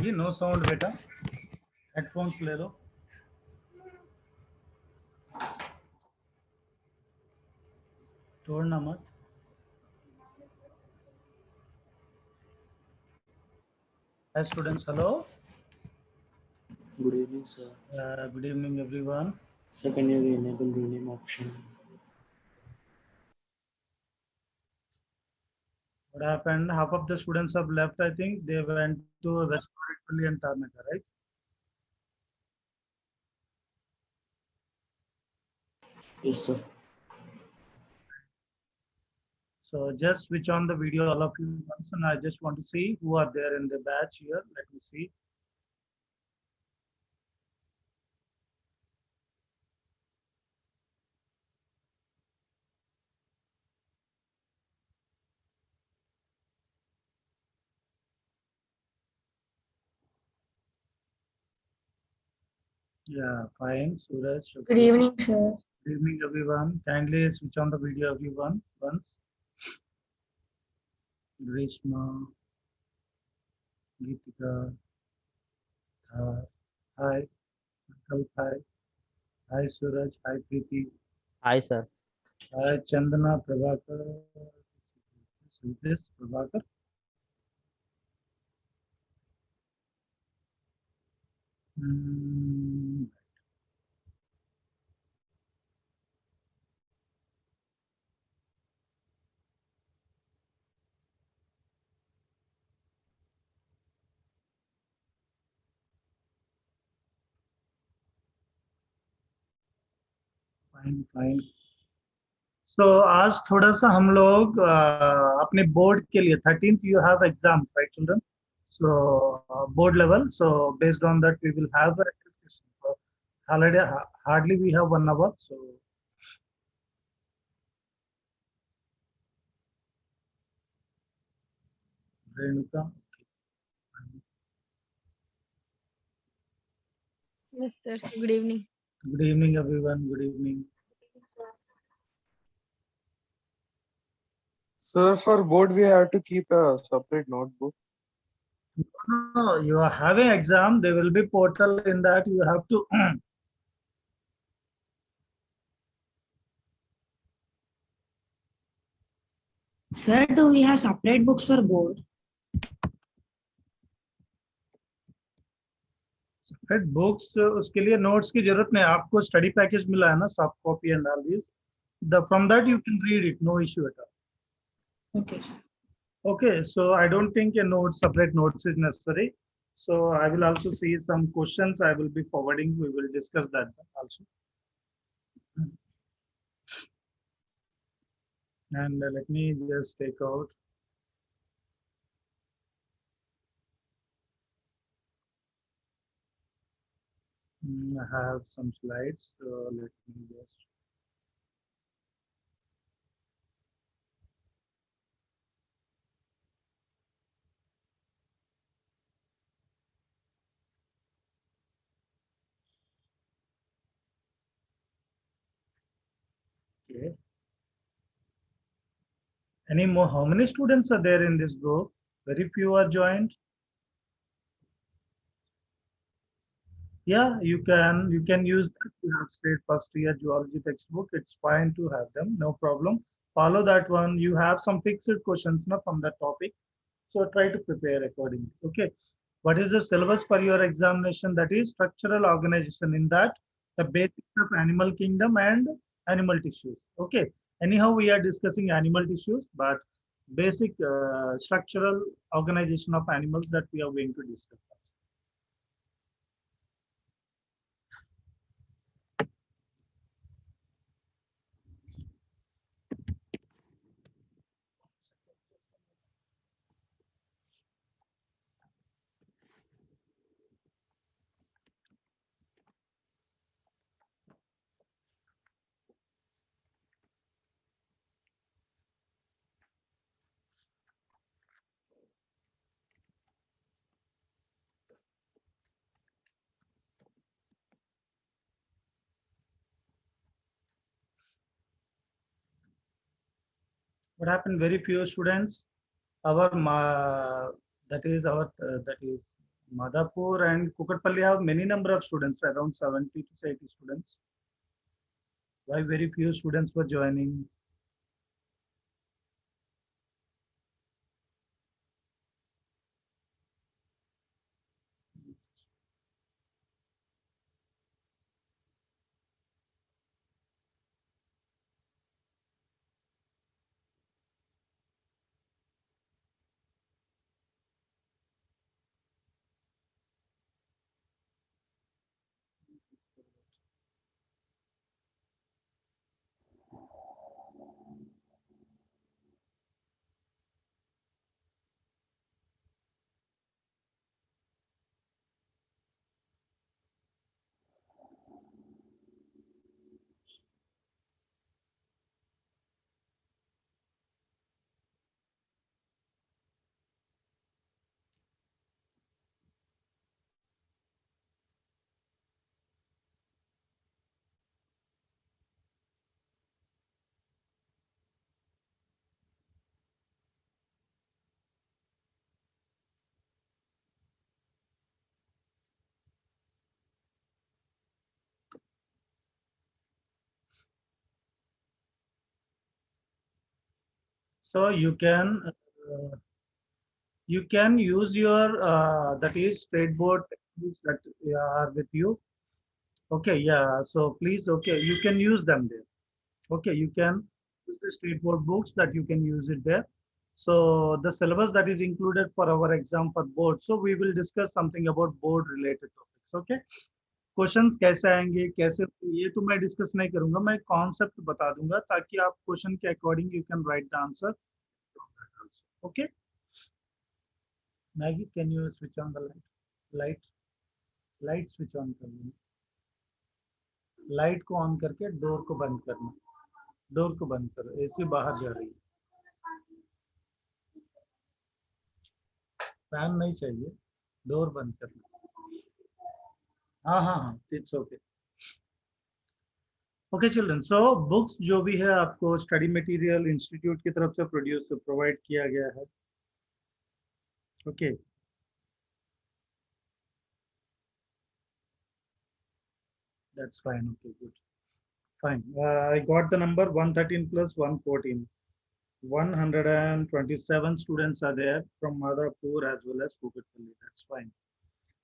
ये no sound बेटा, headphones ले लो। तोड़ना मत। Hi students, hello. Good evening, sir. Good evening everyone. Sir, can you enable rename option? What happened? Half of the students have left. I think they went to West Italy and Tarnagar, right? Yes, sir. So just switch on the video, all of you once, and I just want to see who are there in the batch here. Let me see. Yeah, fine. Suraj. Good evening, sir. Good evening, everyone. Kindly switch on the video, everyone, once. Grishma, Geetika, Dhar. Hi, Uncle. Hi. Hi, Suraj. Hi, Preeti. Hi, sir. Hi, Chandana, Prabhakar. This Prabhakar. Hmm. Fine fine. So आज थोड़ा सा हम लोग अपने board के लिए 13th you have exam right children, so board level, so based on that we will have hardly we have 1 hour, so Renuka. Yes, sir. Good evening. Good evening everyone, good evening. Sir, for board we have to keep a separate notebook. No, you are having exam, there will be portal, in that you have to Sir, do we have separate books for board? फिर books, उसके लिए notes की जरूरत नहीं, आपको study package मिला है ना, soft copy and all this, the from that you can read it, no issue at all. Okay, sir. Okay, so I don't think a note, separate notes is necessary. So I will also see some questions I will be forwarding. We will discuss that also. And let me just take out. I have some slides, so let me just. Okay. Any more? How many students are there in this group? Very few are joined. Yeah, you can use that. You have state first year geology textbook. It's fine to have them, no problem. Follow that one. You have some fixed questions now from that topic, so try to prepare accordingly. Okay. What is the syllabus for your examination? That is structural organization. In that, the basics of animal kingdom and animal tissues. Okay. Anyhow, we are discussing animal tissues, but basic structural organization of animals that we are going to discuss. What happened? Very few students. Our that is Madhapur and Kukatpalli have many number of students, around 70 to 80 students. Why very few students were joining? So you can use your that is state board textbooks that are with you. Okay, yeah. So please, okay, you can use them there. Okay, you can use the state board books that you can use it there. So the syllabus that is included for our exam for board. So we will discuss something about board related topics. Okay. Questions कैसे आएंगे कैसे ये तो मैं discuss नहीं करूंगा मैं concept बता दूंगा ताकि आप क्वेश्चन के according you can right the answer okay Maggi can you switch on the light light switch on कर लेना लाइट को ऑन करके डोर को बंद करना डोर को बंद करो एसी बाहर जा रही है फैन नहीं चाहिए डोर बंद करना हाँ हाँ हाँ it's okay okay children so books जो भी है आपको स्टडी मटेरियल इंस्टीट्यूट की तरफ से प्रोवाइड किया गया है okay that's fine okay good fine I got the number 113 plus 114 127 students are there from Madhapur as well as Kukatpalli that's fine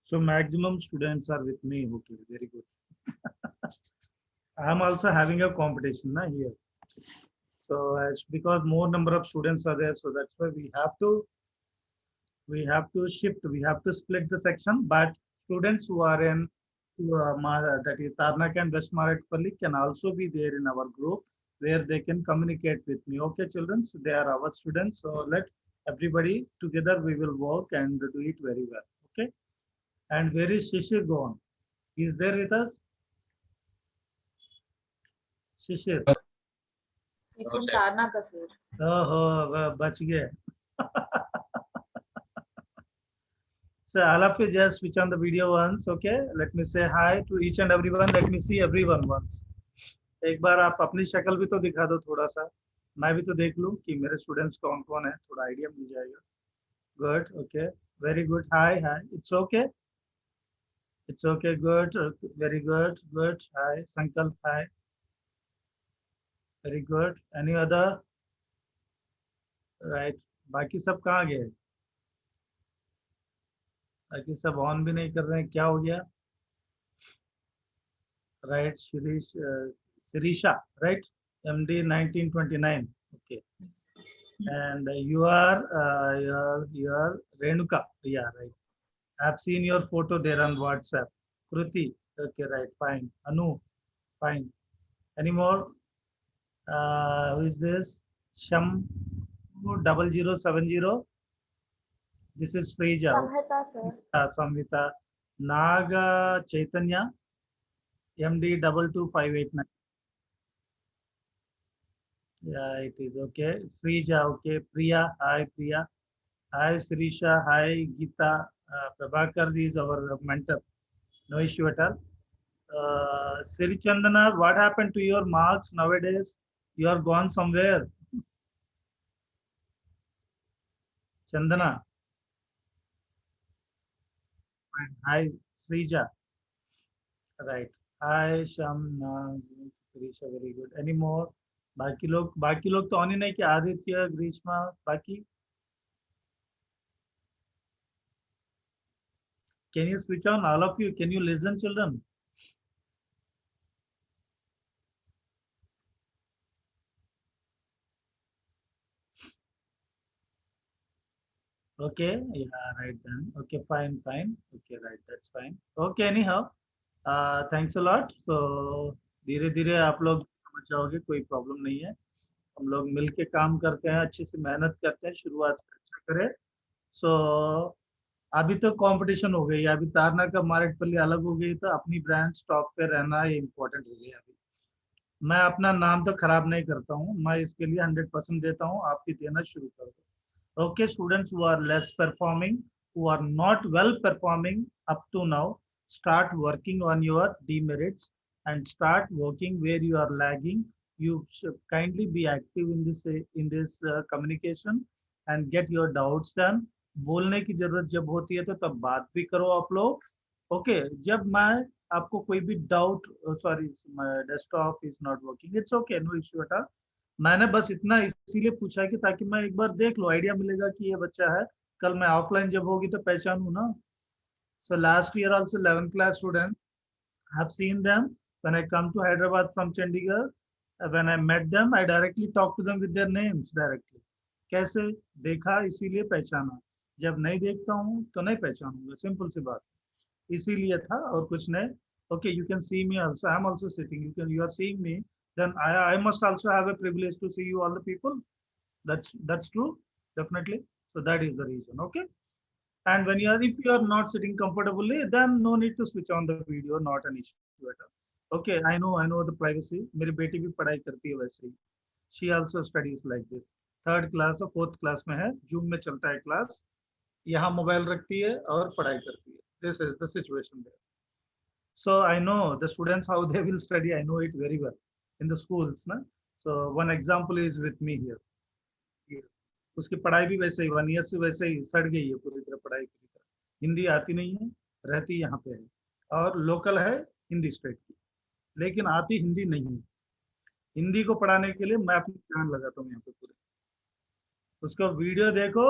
so maximum students are with me okay very good I am also having a competition na, here so as because more number of students are there so that's why we have to shift we have to split the section but students who are in that is Tarnak and West Maratpalli can also be there in our group where they can communicate with me okay children so they are our students so let everybody together we will work and do it very well okay and where is Shishir gone he is there with us Shishir इसमें तारना का sir oh बच गए So all of you just switch on the video once, okay? Let me say hi to each and everyone. Let me see everyone once. एक बार आप अपनी शक्ल भी तो दिखा दो थोड़ा सा मैं भी तो देख लूं कि मेरे स्टूडेंट्स कौन कौन है थोड़ा आइडिया मिल जाएगा good okay very good hi hi it's okay good very good hi Sankalp hi very good any other right बाकी सब कहाँ गए बाकी सब ऑन भी नहीं कर रहे हैं क्या हो गया right Sirisha right MD 1929 okay and you are Renuka yeah right I've seen your photo there on WhatsApp Kruti okay right fine Anu fine any more who is this Sham 0070 this is Srija Samhita sir Samhita Naga Chaitanya MD 22589 yeah it is okay Srija okay Priya hi Priya hi Sirisha hi Geeta Prabhakar is our mentor no issue at all Sri Chandana what happened to your marks nowadays you are gone somewhere Chandana fine. Hi, Srija. Right. Hi, Shamna. Srisha, very good. Any more? बाकी लोग तो on ही नहीं, कि आदित्य, ग्रीष्मा, बाकी. Can you switch on, all of you? Can you listen, children? Okay, yeah, right then. Okay, fine, fine. Okay, right, that's fine. Okay, anyhow, thanks a lot. So धीरे धीरे आप लोग समझ जाओगे, कोई प्रॉब्लम नहीं है. हम लोग मिल के काम करते हैं, अच्छे से मेहनत करते हैं, शुरुआत से अच्छा करें. सो अभी तो कंपटीशन हो गई है, अभी तारना का मार्केटपल्ली अलग हो गई, तो अपनी ब्रांच टॉप पे रहना ये इम्पोर्टेंट हो गया. अभी मैं अपना नाम तो खराब नहीं करता हूँ, मैं इसके लिए 100% देता हूँ, आप भी देना शुरू कर दो. Okay, students who are less performing, who are not well performing up to now, start working on your demerits and start working where you are lagging. You should kindly be active in this communication and get your doubts done. बोलने की जरूरत जब होती है तो तब बात भी करो आप लोग. ओके, जब मैं आपको कोई भी doubt, sorry my desktop is not working, it's okay, no issue at all. मैंने बस इतना इसीलिए पूछा कि ताकि मैं एक बार देख लो, आइडिया मिलेगा कि ये बच्चा है. कल मैं ऑफलाइन जब होगी तो पहचानू ना. So last year also 11th class students, I have seen them when I come to Hyderabad from Chandigarh. When I met them, I directly talk to them with their names directly. कैसे देखा, इसीलिए पहचाना. जब नहीं देखता हूँ तो नहीं पहचानूंगा, सिंपल सी बात. इसीलिए था और कुछ नहीं. Okay, you can see me also. I am also sitting. You are seeing me. Then I must also have a privilege to see you all the people. That's true, definitely. So that is the reason. Okay. And when if you are not sitting comfortably, then no need to switch on the video. Not an issue at all. Okay, I know the privacy. मेरी बेटी भी पढ़ाई करती है वैसे ही. She also studies like this. 3rd class और 4th class में है. Zoom में चलता है क्लास. यहाँ मोबाइल रखती है और पढ़ाई करती है. This is the situation there. So I know the students how they will study. I know it very well in the schools, na. So one example is with me here. उसकी पढ़ाई भी वैसे ही 1 ईयर से वैसे ही सड़ गई है पूरी तरह, पढ़ाई पूरी तरह. हिंदी आती नहीं है, रहती यहाँ पे है और लोकल है हिंदी स्टेट की, लेकिन आती हिंदी नहीं है. हिंदी को पढ़ाने के लिए मैं अपनी जान लगाता हूँ यहाँ पे पूरे. उसको वीडियो देखो,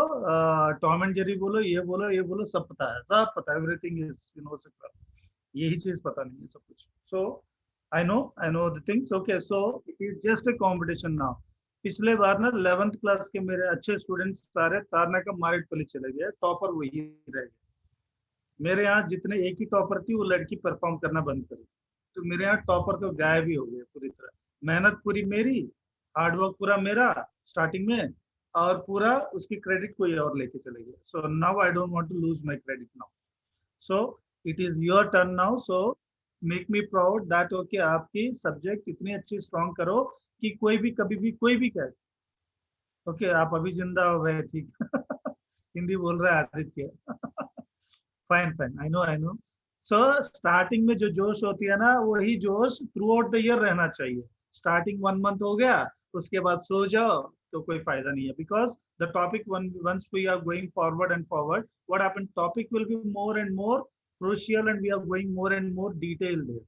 टॉम एंड जेरी बोलो, ये बोलो, ये बोलो, सब पता है, सब पता है. एवरीथिंग इज यही चीज पता नहीं है सब कुछ. So I know the things. Okay, so it is just a competition now. पिछले बार ना 11th क्लास के मेरे अच्छे स्टूडेंट्स सारे तारना का मार्केटपल्ली चले गए, टॉपर वही रह गए. मेरे यहाँ जितने एक ही टॉपर थी, वो लड़की परफॉर्म करना बंद करी, तो मेरे यहाँ टॉपर तो गायब ही हो गए पूरी तरह. मेहनत पूरी मेरी, हार्डवर्क पूरा मेरा स्टार्टिंग में, और पूरा उसकी क्रेडिट कोई और लेके चले गए. So now I don't want to lose my credit now. So it is your turn now. So make me proud that okay, आपकी सब्जेक्ट इतनी अच्छी स्ट्रॉन्ग करो कि कोई भी कभी भी कोई भी कहे. ओके, आप अभी जिंदा हो गए, ठीक. हिंदी बोल रहा है Aditya. Fine fine, I know. So starting में जो जोश होती है ना, वही जोश थ्रू आउट द ईयर रहना चाहिए. स्टार्टिंग 1 मंथ हो गया, उसके बाद सो जाओ तो कोई फायदा नहीं है. Because the topic once we are going forward and forward, what happens, topic will be more and more crucial and we are going more and more detailed there.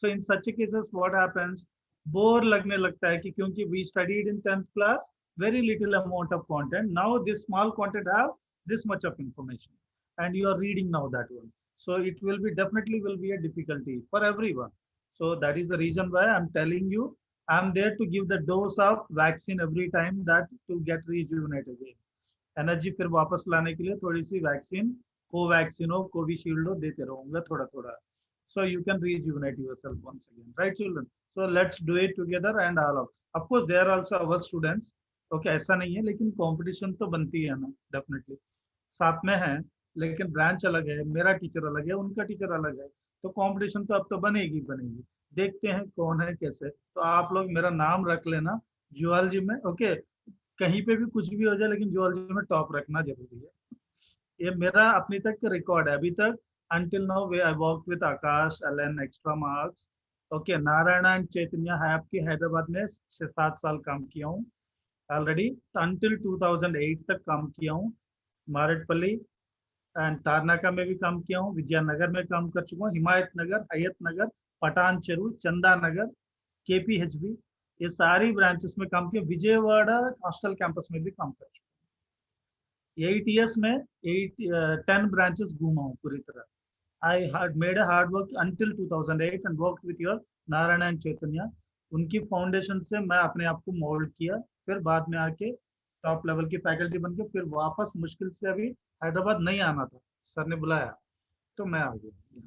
So in such cases what happens, bore लगने लगता है कि क्योंकि we studied in 10th class very little amount of content. Now this small content have this much of information and you are reading now that one. So it will be definitely will be a difficulty for everyone. So that is the reason why I'm telling you, I'm there to give the dose of vaccine every time that to get rejuvenated again. Energy फिर वापस लाने के लिए थोड़ी सी vaccine, Covaxin हो, Covishield हो, देते रहूंगा थोड़ा थोड़ा. So you can rejuvenate yourself once again, right children? So let's do it together and all of course they are also our students. Okay, ऐसा नहीं है, लेकिन कंपटीशन तो बनती है ना, डेफिनेटली साथ में है, लेकिन ब्रांच अलग है, मेरा टीचर अलग है, उनका टीचर अलग है, तो कंपटीशन तो अब तो बनेगी बनेगी. देखते हैं कौन है कैसे. तो आप लोग मेरा नाम रख लेना जूलॉजी में. ओके, कहीं पे भी कुछ भी हो जाए, लेकिन जूलॉजी में टॉप रखना जरूरी है. ये मेरा अपनी तक का रिकॉर्ड है. अभी तक until now I worked with Akash, Alan, extra marks. Okay, Narayana and Chaitanya है आपकी हैदराबाद में 6-7 साल काम किया हूँ ऑलरेडी. until 2008 तक काम किया हूँ मारेटपल्ली. एंड तारनाका में भी काम किया हूँ, विद्यानगर में काम कर चुका हूँ, हिमायत नगर, हयत नगर, पठान चेरू, चंदा नगर, KPHB, ये सारी ब्रांचेस में काम किया। विजयवाड़ा हॉस्टल कैंपस में भी काम कर चुका हूँ। 8 years में 10 ब्रांचेस घूमा हूँ पूरी तरह। I had made a hard work until 2008 and worked with your Narayana and Chaitanya. उनकी फाउंडेशन से मैं अपने आप को मोल्ड किया, फिर बाद में आके टॉप लेवल की फैकल्टी बन के फिर वापस मुश्किल से अभी हैदराबाद नहीं आना था, सर ने बुलाया तो मैं आ गया।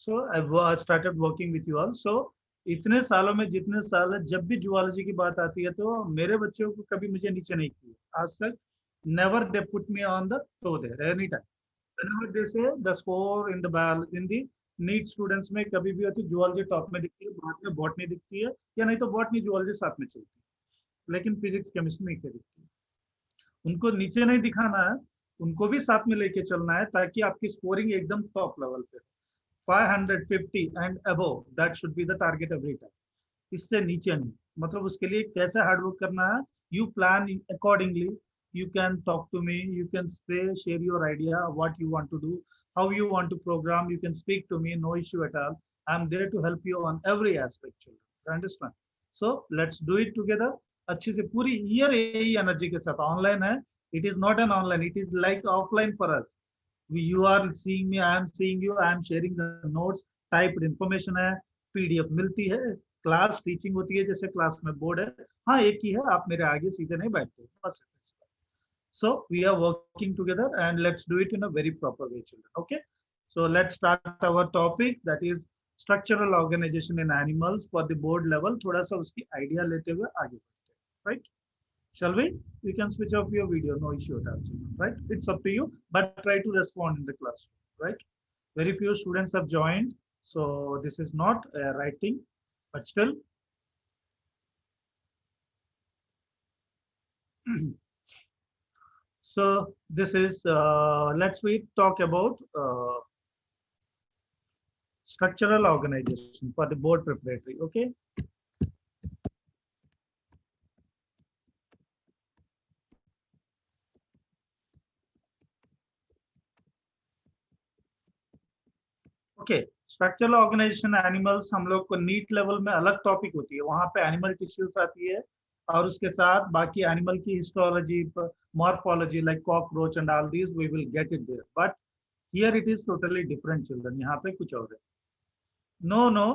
So I started working with you all. So इतने सालों में जितने साल जब भी जूलॉजी की बात आती है तो मेरे बच्चों को कभी मुझे नीचे नहीं किया आज तक। Never they put me on the toe there any time. whenever they say the score in the NEET students में कभी भी होती जूलॉजी टॉप में दिखती है, बाद में बॉटनी दिखती है, या नहीं तो बॉटनी जूलॉजी साथ में चलती है, लेकिन फिजिक्स केमिस्ट्री नीचे दिखती है। उनको नीचे नहीं दिखाना है, उनको भी साथ में लेके चलना है ताकि आपकी स्कोरिंग एकदम टॉप लेवल पे 550 and above, that should be the target every time. इससे नीचे नहीं। मतलब उसके लिए कैसे हार्डवर्क करना है, you plan accordingly, you can talk to me, you can share your idea what you want to do, how you want to program, you can speak to me, no issue at all. I'm there to help you on every aspect, children, understand? So let's do it together। अच्छे से पूरी year यही energy के साथ। Online है, it is not an online, it is like offline for us। you are seeing me, I am seeing you, I am sharing the notes, typed information है, PDF मिलती है, क्लास टीचिंग होती है, जैसे class में board है, हाँ एक ही है, आप मेरे आगे सीधे नहीं बैठते बस। So we are working together and let's do it in a very proper way, children. Okay, so let's start our topic, that is structural organization in animals for the board level। थोड़ा सा उसकी idea लेते हुए आगे बढ़ते हैं, right? Shall we? You can switch off your video, no issue at all, right? It's up to you, but try to respond in the classroom, right? Very few students have joined, so this is not writing, but still so this is let's we talk about structural organization for the board preparatory। okay, okay structural organization animals हम लोग को NEET level में अलग topic होती है, वहां पे animal tissues आती है और उसके साथ बाकी एनिमल की histology, morphology like cockroach and all these we will get it there, but here it is totally different children. यहाँ पे कुछ और है। No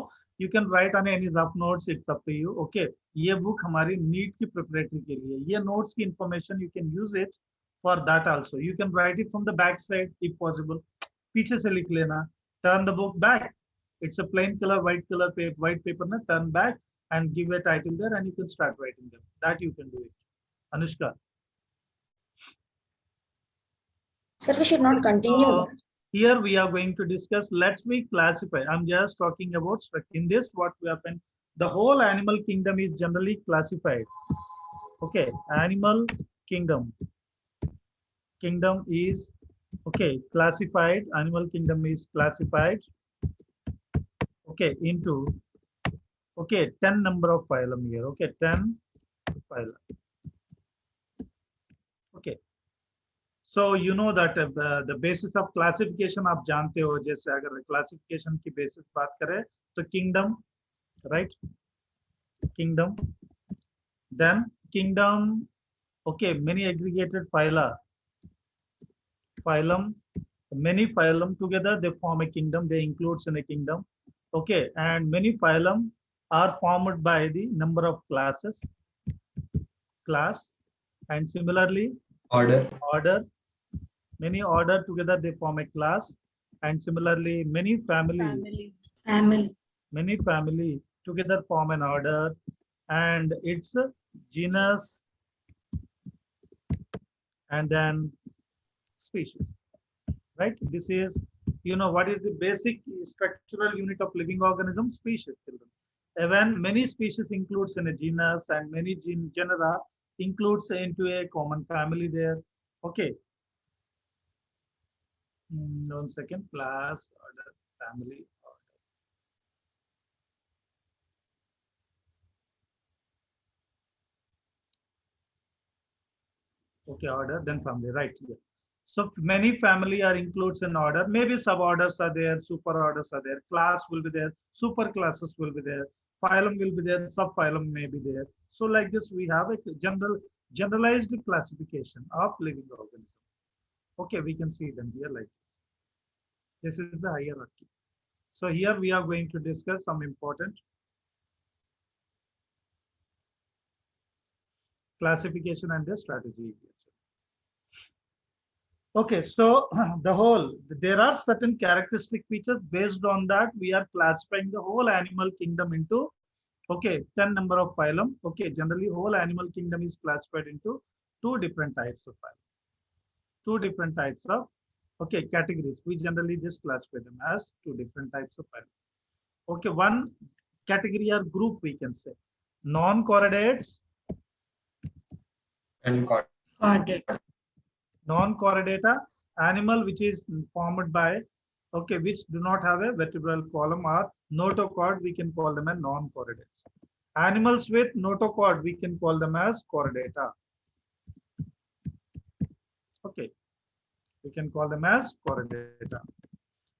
you can write on any rough notes, it's up to you. Okay, ये book हमारी NEET की preparatory के लिए, ये नोट्स की information you can use it for that also. You can write it from the back side if possible, पीछे से लिख लेना। Turn the book back, it's a plain color white color paper, white paper na, turn back and give a title there and you can start writing them, that you can do it। Anushka, Sir, we should not continue that. here we are going to discuss, let's we classify, I'm just talking about in this what we happen, the whole animal kingdom is generally classified। okay, animal kingdom is okay classified, animal kingdom is classified okay into okay 10 number of phylum here। okay, 10 phylum। okay, so you know that the basis of classification आप जानते हो, जैसे अगर classification की basis बात करें तो kingdom, right, kingdom, then kingdom, okay, many aggregated phylum, many phylum together they form a kingdom, they includes in a kingdom। okay, and many phylum are formed by the number of classes, class, and similarly order, many order together they form a class, and similarly many family many family together form an order, and it's a genus and then species, right? This is, you know, what is the basic structural unit of living organism? Species, children। Even many species includes in a genus and many genera includes into a common family there। okay, 1 second, class, order, family, order। okay, order then family, right here। So many family are includes in order. Maybe suborders are there, superorders are there, class will be there, super classes will be there, phylum will be there, subphylum may be there. So like this, we have a generalized classification of living organisms. Okay, we can see them here like this. This is the hierarchy. So here we are going to discuss some important classification and the strategy. Okay, so there are certain characteristic features. Based on that, we are classifying the whole animal kingdom into, okay, 10 number of phylum. Okay, generally whole animal kingdom is classified into two different types of phylum. Two different types of, okay, categories. We generally just classify them as two different types of phylum. Okay, one category or group we can say. Non-chordate And Chordate. non-chordata, animal which is formed by, okay, which do not have a vertebral column or notochord, we can call them as non-chordates. Animals with notochord, we can call them as chordata. Okay, we can call them as chordata.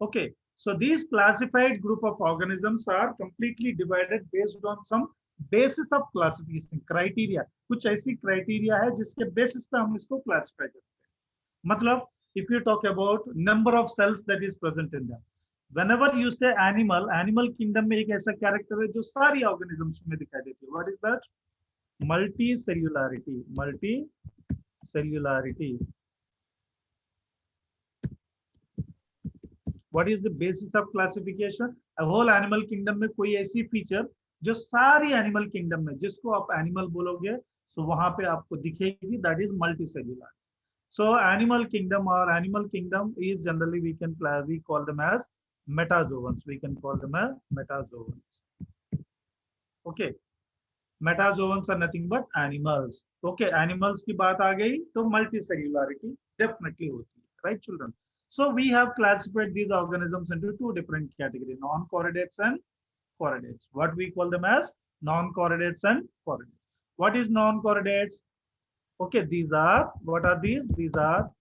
Okay, so these classified group of organisms are completely divided based on some basis of classification criteria. कुछ ऐसी criteria है जिसके basis पे हम इसको classify करते हैं. मतलब if you talk about number of cells that is present in them, whenever you say animal kingdom में एक ऐसा character है जो सारी organisms में दिखाई देती है. What is that? Multicellularity. Multicellularity. What is the basis of classification? A whole animal kingdom में कोई ऐसी feature जो सारी animal kingdom में जिसको आप animal बोलोगे, so वहां पे आपको दिखेगी, that is multicellular. So animal kingdom or animal kingdom is generally we call them as metazoans. We can call them as metazoans. Okay, metazoans are nothing but animals. Okay, animals की बात आ गई तो multicellularity definitely होती है, right children? So we have classified these organisms into two different categories, non-chordates and chordates. What we call them as non-chordates and chordates. What is non-chordates? Okay, these are, what are these? These are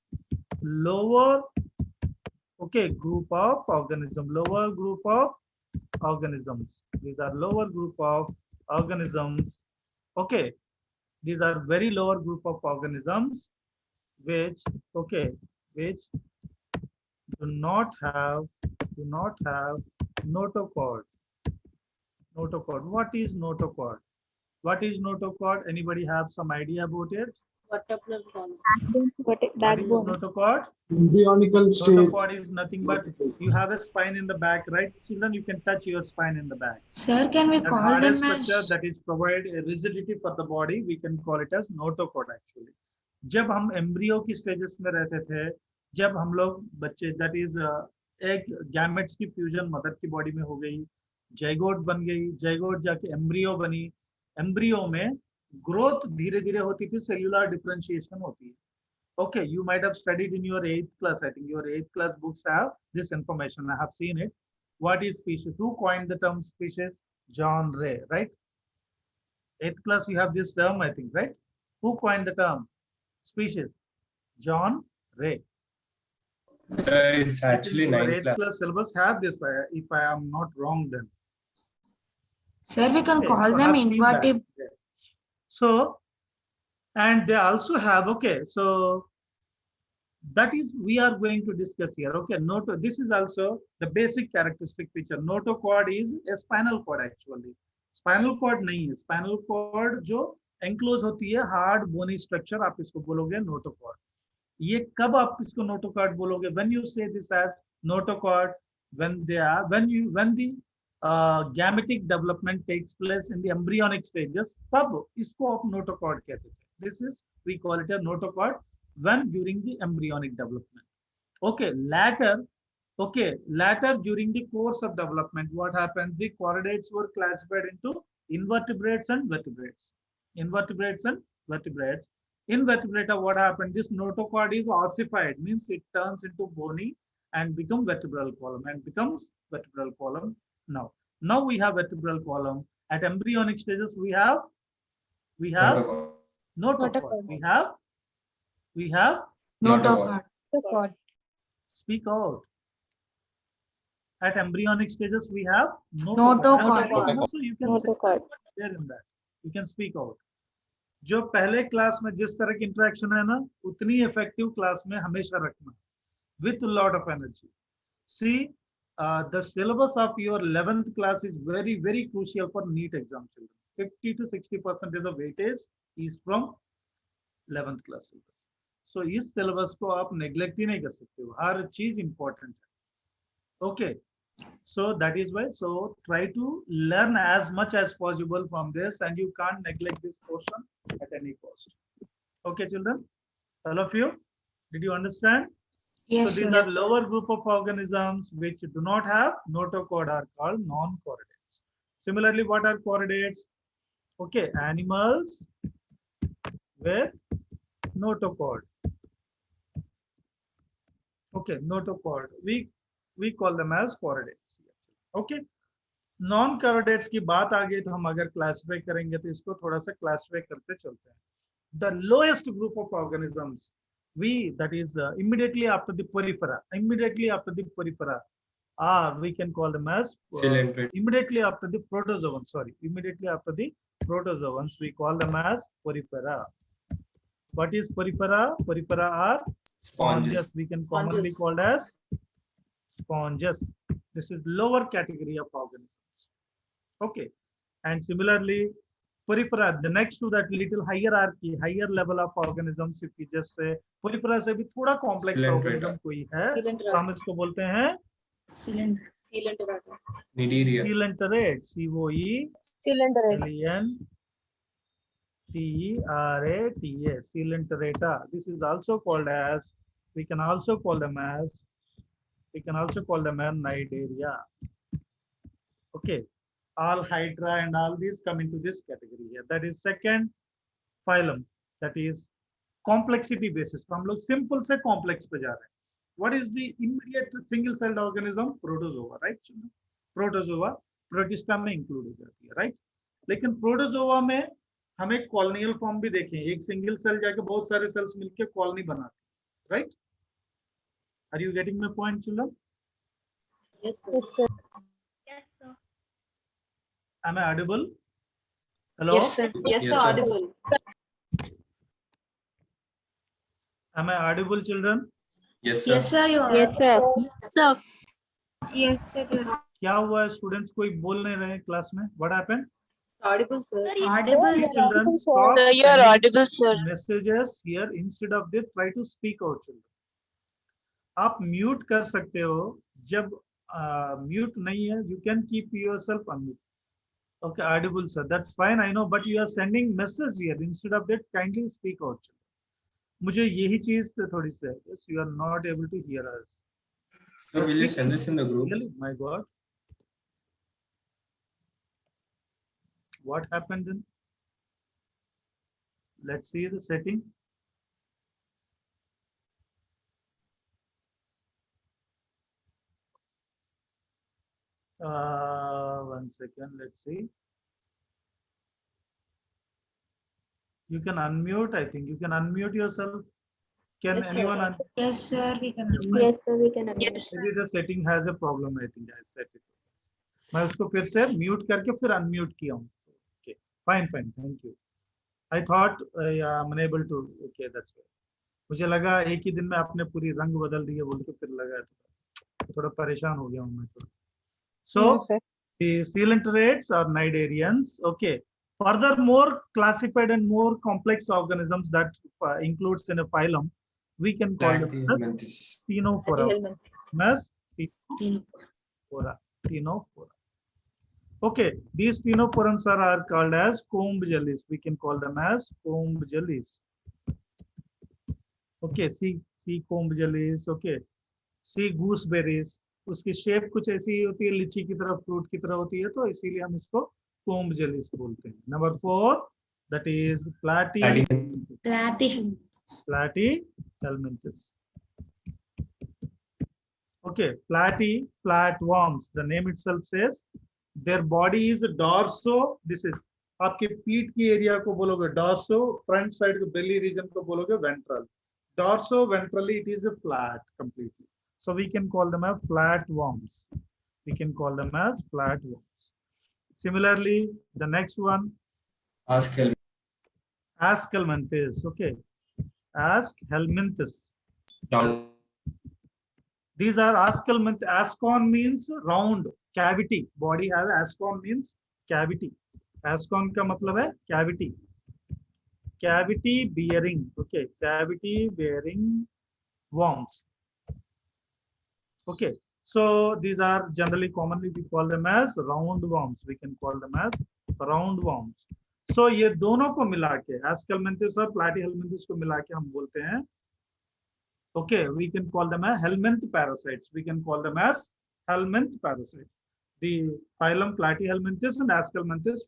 lower, okay, group of organisms, lower group of organisms. These are lower group of organisms. Okay, these are very lower group of organisms which, okay, which do not have notochord. Notochord. What is notochord? What is notochord? Anybody have some idea about it? Vertebral column. What is Backbone. notochord? Embryonical stage. Notochord is nothing but you have a spine in the back, right? Children, you can touch your spine in the back. Sir, can we That call hardest them structure as that is provide a rigidity for the body, we can call it as notochord actually. जब हम embryo की stages में रहते थे, जब हम लोग बच्चे, दैट इज एक गैमेट्स की फ्यूजन मदर की बॉडी में हो गई, जाइगोट बन गई, जाइगोट जाके एम्ब्रियो बनी, एम्ब्रियो में ग्रोथ धीरे धीरे होती थी, सेल्यूलर डिफरेंशिएशन होती है. Okay, you might have studied in your 8th class. I think your 8th class books have this information. I have seen it. What is species? Who coined the term species? John Ray, right? 8th class, you have this term, I think, right? Who coined the term species? John Ray. it's actually Your 9th 8th class. class syllabus have this, if I am not wrong then. sir, we can Okay, call so them I've seen that. invertebrate. Yeah. So, and they also have, okay, so that is we are going to discuss here. Okay, this is also the basic characteristic feature. Notochord is a spinal cord actually. Spinal cord नहीं है, spinal cord जो enclose होती है hard bony structure, आप इसको बोलोगे notochord. ये कब आप इसको notochord बोलोगे? When you say this as notochord, when the gametic development takes place in the embryonic stages, तब इसको आप notochord कहते हैं. This is, we call it a notochord when during the embryonic development. Okay, later during the course of development, what happens? The chordates were classified into invertebrates and vertebrates. Invertebrates and vertebrates. In vertebrata, what happened? This notochord is ossified, means it turns into bony and become vertebral column and becomes vertebral column. Now we have vertebral column. At embryonic stages, we have notochord. We have Notochord. Notochord. Speak out. At embryonic stages, we have Notochord. notochord. So you can say Notochord. there in that. You can speak out. जो पहले class में जिस तरह की interaction है ना, उतनी effective class में हमेशा रखना, with a lot of energy. See, the syllabus of your 11th class is very, very crucial for NEET exam children. 50 to 60% of the weightage is from 11th class. So इस syllabus को आप neglect ही नहीं कर सकते हो, हर चीज important है. Okay. So that is why, so try to learn as much as possible from this, and you can't neglect this portion at any cost. Okay, children, all of you, did you understand? Yes, So these sir. are lower group of organisms which do not have notochord are called non-chordate. Similarly, what are chordates? Okay, animals with notochord. Okay, notochord. We call them as chordates. Okay. Non chordates की बात आ गई तो हम अगर classify करेंगे तो इसको थोड़ा सा क्लासिफाई करते चलते हैं. The lowest group of organisms we, that is immediately after the porifera, we can call them as Cylindrate. immediately after the protozoans, we call them as porifera. What is porifera? Porifera are Sponges. We can commonly Sponges. called as sponges. This is lower category of organisms. Okay, and similarly porifera, the next to that little hierarchy, higher level of organisms, if we just say porifera से भी थोड़ा complex Cylindrata. organism कोई है, Cylindrata. तो हम इसको बोलते हैं Cylinder. Cylindrata. Nidiria. coelenterate, COE Cylindrate. CENTERATA, coelenterata. This is also called as, we can also call them as Cnidaria. Okay, all hydra and all these come into this category here. That is second phylum, that is complexity basis. तो हम लोग simple से complex पे जा रहे हैं. What is the immediate single celled organism? Protozoa, right? Protozoa protista में include हो जाती है, राइट? लेकिन प्रोटोजोआ में हम एक कॉलोनियल फॉर्म भी देखें, एक सिंगल सेल जाके बहुत सारे सेल्स मिलके कॉलोनी बनाते हैं, right? Are you getting my point children? Yes, sir. Yes, sir. Am I audible? Hello? Yes, sir. Yes, Yes, sir. sir. Audible. Am I audible, children? Yes, sir. Yes, sir. You are. Yes, sir. Sir. Yes, sir. क्या हुआ है students, कोई बोल नहीं रहे class में? What happened? Audible, sir. Audible, Please, sir. children, stop Sir, you are sending audible, sir. messages here. Instead of this, try to speak out, children. आप mute कर सकते हो, जब म्यूट नहीं है, you can keep yourself unmute. Okay, audible, sir. That's fine, I know, but you are sending message here. Instead of that, kindly speak out. मुझे यही चीज थोड़ी सी है. Yes, you are not able to hear us. So will you send this in the group? Really? My God. What happened then? Let's see the setting. One second, let's see. You can unmute, I think. You can unmute yourself. Can Yes, sir. anyone Yes, sir. We can. Yes, sir. We can unmute. Yes, sir. maybe the setting has a problem, I think I set it. मैं उसको फिर से mute करके फिर unmute किया हूँ. Okay, fine, thank you. I thought I'm unable to. Okay, that's right. मुझे लगा एक ही दिन में आपने पूरी रंग बदल दी है बोल के फिर लगा थोड़ा परेशान हो गया हूँ मैं थोड़ा. So No, sir. the coelenterates are cnidarians. Okay. Furthermore, classified and more complex organisms that includes in a phylum, we can call them as Platyhelminthes. Ctenophora. Platyhelminth. As Ctenophora. Okay, these ctenophorans are called as comb jellies. We can call them as comb jellies. Okay, see comb jellies. Okay, see gooseberries. उसकी shape कुछ ऐसी ही होती है, लीची की तरह, fruit की तरह होती है, तो इसीलिए हम इसको comb jellies बोलते हैं. Number 4, that is Platyhelminthes. Okay, flatworms. The name itself says their body is dorso. This is आपके पीठ की एरिया को बोलोगे डॉर्सो, फ्रंट साइड को बेली रीजन को बोलोगे ventral. Dorso-ventrally, it is a flat completely. So we can call them as flat worms. We can call them as flat worms. Similarly, the next one, Ask help. Aschelminthes. Okay, Aschelminthes. Down. These are Aschelminthes. Ascon means round, cavity. Body has ascon means cavity. Ascon का मतलब है cavity. Cavity bearing. Okay, cavity bearing worms. Okay, so these are generally commonly we call them as round worms. We can call them as round worms. So ये दोनों को मिला के Aschelminthes और Platyhelminthes को मिला के हम बोलते हैं. Okay, we can call them as helminth parasites. We can call them as helminth parasites. The phylum Platyhelminthes and Aschelminthes,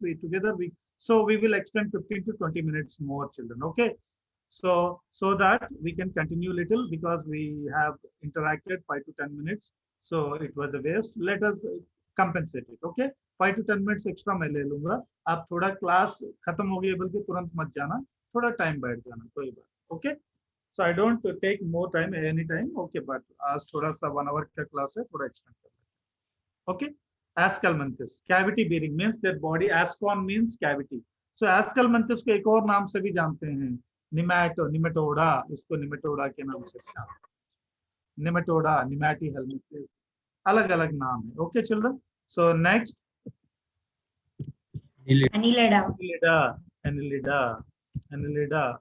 so we will extend 15 to 20 minutes more, children. Okay, so that we can continue little because we have interacted 5 to 10 minutes. So it was a waste. Let us compensate it. Okay, 5 to 10 minutes extra मैं ले लूँगा. आप थोड़ा class खत्म हो गई बल्कि तुरंत मत जाना, थोड़ा टाइम बैठ जाना, कोई बात. Okay. So I don't take more time any time. Okay, but आज थोड़ा सा 1 hour का क्लास है, थोड़ा extend कर लेते हैं. Okay. Aschelminthes, cavity bearing means their body. Ascon means cavity. So Aschelminthes को एक और नाम से भी जानते हैं, निमेटोडा. इसको निमेटोडा के नाम से जानते हैं. निमेटोडा, निमेटीहेल्मिंथेस, अलग-अलग नाम है. Okay, children. So next, Annelida. Annelida.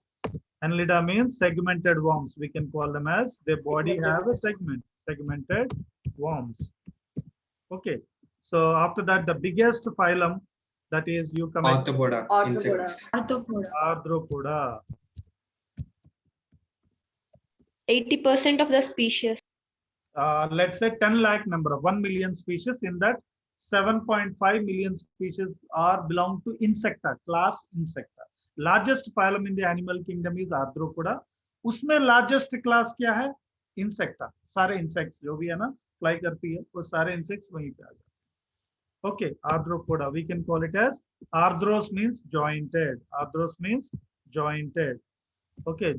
Annelida means segmented worms. We can call them as their body have a segmented worms. Okay. So after that, the biggest phylum, that is Arthropoda. Insects. Arthropoda. 80% of the species. Let's say 10 lakh number of 1 million species. In that, 7.5 million species are belong to Insecta, class Insecta. Largest phylum in the animal kingdom is Arthropoda. उसमें largest class क्या है? Insecta. सारे insects जो भी है ना fly करती है, वो सारे insects वहीं पे आ जाते हैं. Okay, Arthropoda. We can call it as Arthros means jointed. Arthros means jointed. Okay,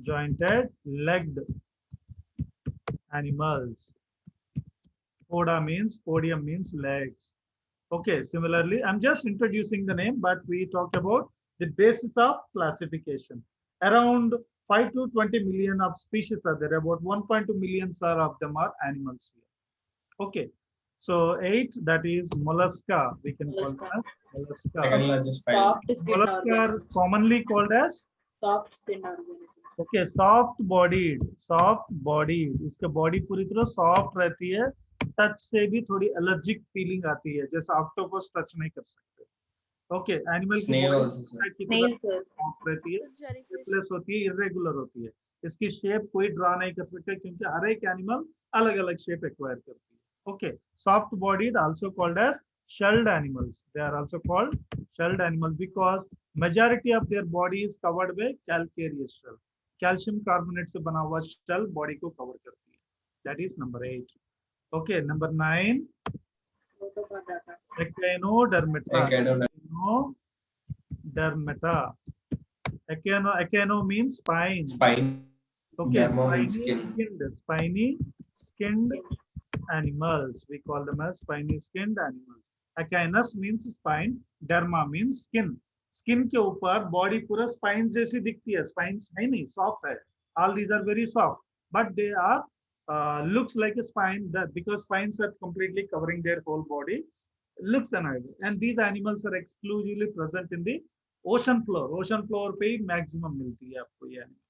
jointed legged animals. Podium means legs. Okay, similarly, I'm just introducing the name, but we talk about the basis of classification. Around 5 to 20 million of species are there. About 1.2 million of them are animals here. Okay, so 8, that is mollusca. We can call them as mollusca. Second largest phylum. Soft skin Mollusca are organism. commonly called as Soft skin organism. okay, soft bodied. इसका body पूरी तरह soft रहती है. Touch से भी थोड़ी allergic feeling आती है, जैसे ऑक्टोपस टच नहीं कर सकते. ओके, एनिमल की Snail body also, sir. Snail, sir. soft रहती है, शेपलेस होती है, इरेगुलर होती है. इसकी शेप कोई ड्रा नहीं कर सकता क्योंकि हर एक एनिमल अलग अलग शेप एक्वायर करती है. Okay, soft bodied also called as shelled animals. They are also called shelled animals because majority of their body is covered by calcareous shell. Calcium carbonate से बना हुआ शेल बॉडी को cover करती है. That is number 8. Okay, number 9. Echinodermata. Echino means spine. Okay, Derma means skin. Spiny skinned animals. We call them as spiny skinned animals. Echinus means spine. Derma means skin. Skin के ऊपर body पूरा spine जैसी दिखती है. Spines है नहीं, soft है. All these are very soft, but they are looks like a spine, that because spines are completely covering their whole body, looks annoying. And these animals are exclusively present in the ocean floor. Ocean floor पे ही maximum मिलती है आपको ये animals.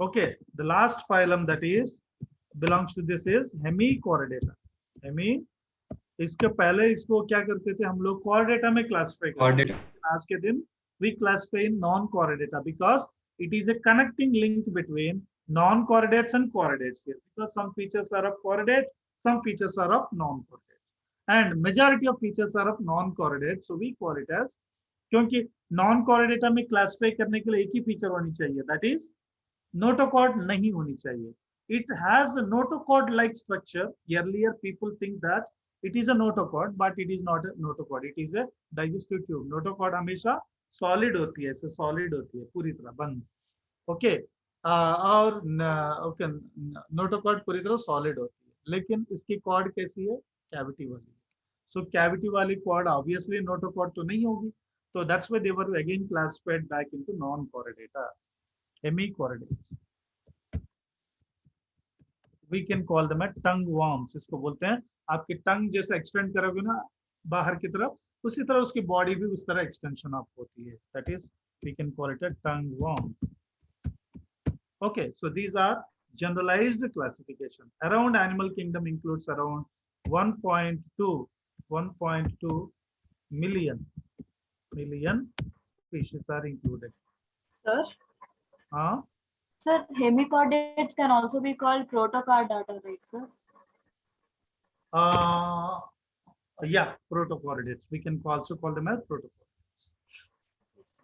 Okay, the last phylum that is belongs to this is Hemichordata. इसके पहले इसको क्या करते थे हम लोग? Chordata में classify करते थे. आज के दिन we classify in non-chordata because it is a connecting link between non-chordates and chordates here, because some features are of chordate, some features are of non-chordate, and majority of features are of non-chordate, so we call it as, क्योंकि non-chordata में classify करने के लिए एक ही feature होनी चाहिए, that is notochord नहीं होनी चाहिए. It has a notochord like structure. Earlier people think that it is a notochord, but it is not a notochord. It is a digestive tube. Notochord हमेशा सॉलिड होती है, ऐसे solid होती है पूरी तरह बंद। ओके, और ओके, नोटोकॉर्ड पूरी तरह सॉलिड होती है, लेकिन इसकी कॉर्ड कैसी है, कैविटी वाली। सो कैविटी वाली कॉर्ड ऑब्वियसली नोटोकॉर्ड तो नहीं होगी, तो that's why they were again classified back into non chordata, hemichordates. We can call them tongue worms, इसको बोलते हैं। आपकी टंग जैसे एक्सटेंड करोगे ना बाहर की तरफ, उसी तरह उसकी बॉडी भी उस तरह एक्सटेंशन ऑफ होती है, that is we can call it a tongue worm. Okay, so these are generalized classification. Around animal kingdom includes around 1.2 million species are included. Sir, Uh, sir, hemichordates can also be called protochordata, right, sir? uh, yeah, protochordates. We can also call them as protochordates.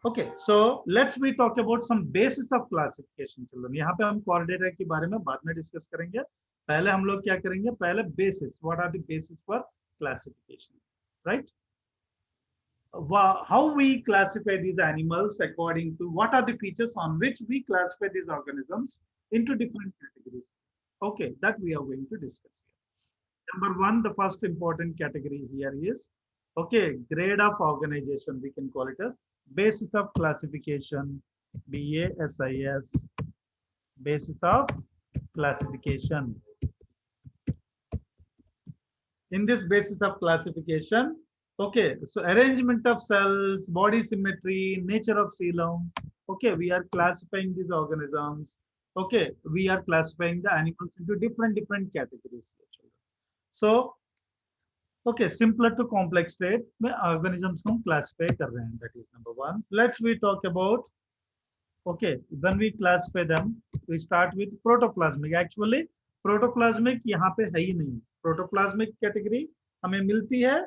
Okay, so let's we talk about some basis of classification children. यहाँ पे हम chordata के बारे में बाद में discuss करेंगे। पहले हम लोग क्या करेंगे, पहले basis. What are the basis for classification, right? How we classify these animals according to what are the features on which we classify these organisms into different categories. Okay, that we are going to discuss here. Number one, the first important category here is, okay, grade of organization. We can call it as basis of classification, BASIS, basis of classification. In this basis of classification, okay, so arrangement of cells, body symmetry, nature of coelom. Okay, we are classifying these organisms. Okay, we are classifying the animals into different categories. So, okay, simpler to complex state में organisms को classify कर रहे हैं. That is number one. Let's we talk about, okay, when we classify them, we start with protoplasmic. Actually, protoplasmic यहाँ पे है ही नहीं. Protoplasmic category हमें मिलती है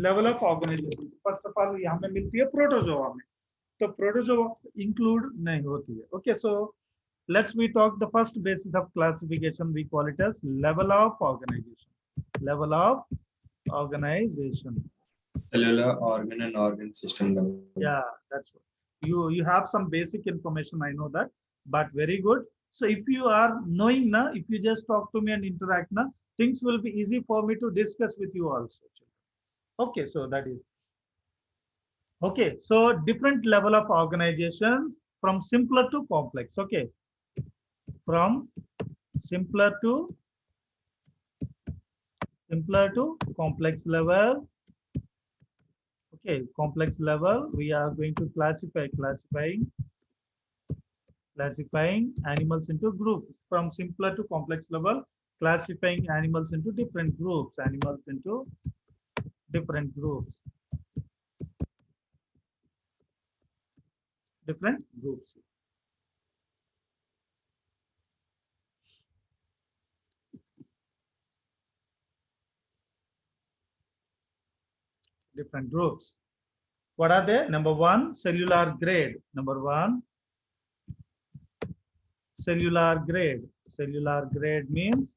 level of organization. First of all, यहाँ पे मिलती है protozoa में. तो protozoa include नहीं होती है. Okay, so let's we talk the first basis of classification. We call it as level of organization. Level of organization. Cellular organ and organ system level. Yeah, that's what you have some basic information, I know that, but very good. So if you are knowing na, if you just talk to me and interact na, things will be easy for me to discuss with you also. Okay, so that is okay. So different level of organizations from simpler to complex. Okay, from simpler to complex level. Okay, complex level, we are going to classifying animals into groups. From simpler to complex level, classifying animals into different groups, different groups. Different groups. What are they? Number one, cellular grade. Number one, cellular grade. Cellular grade means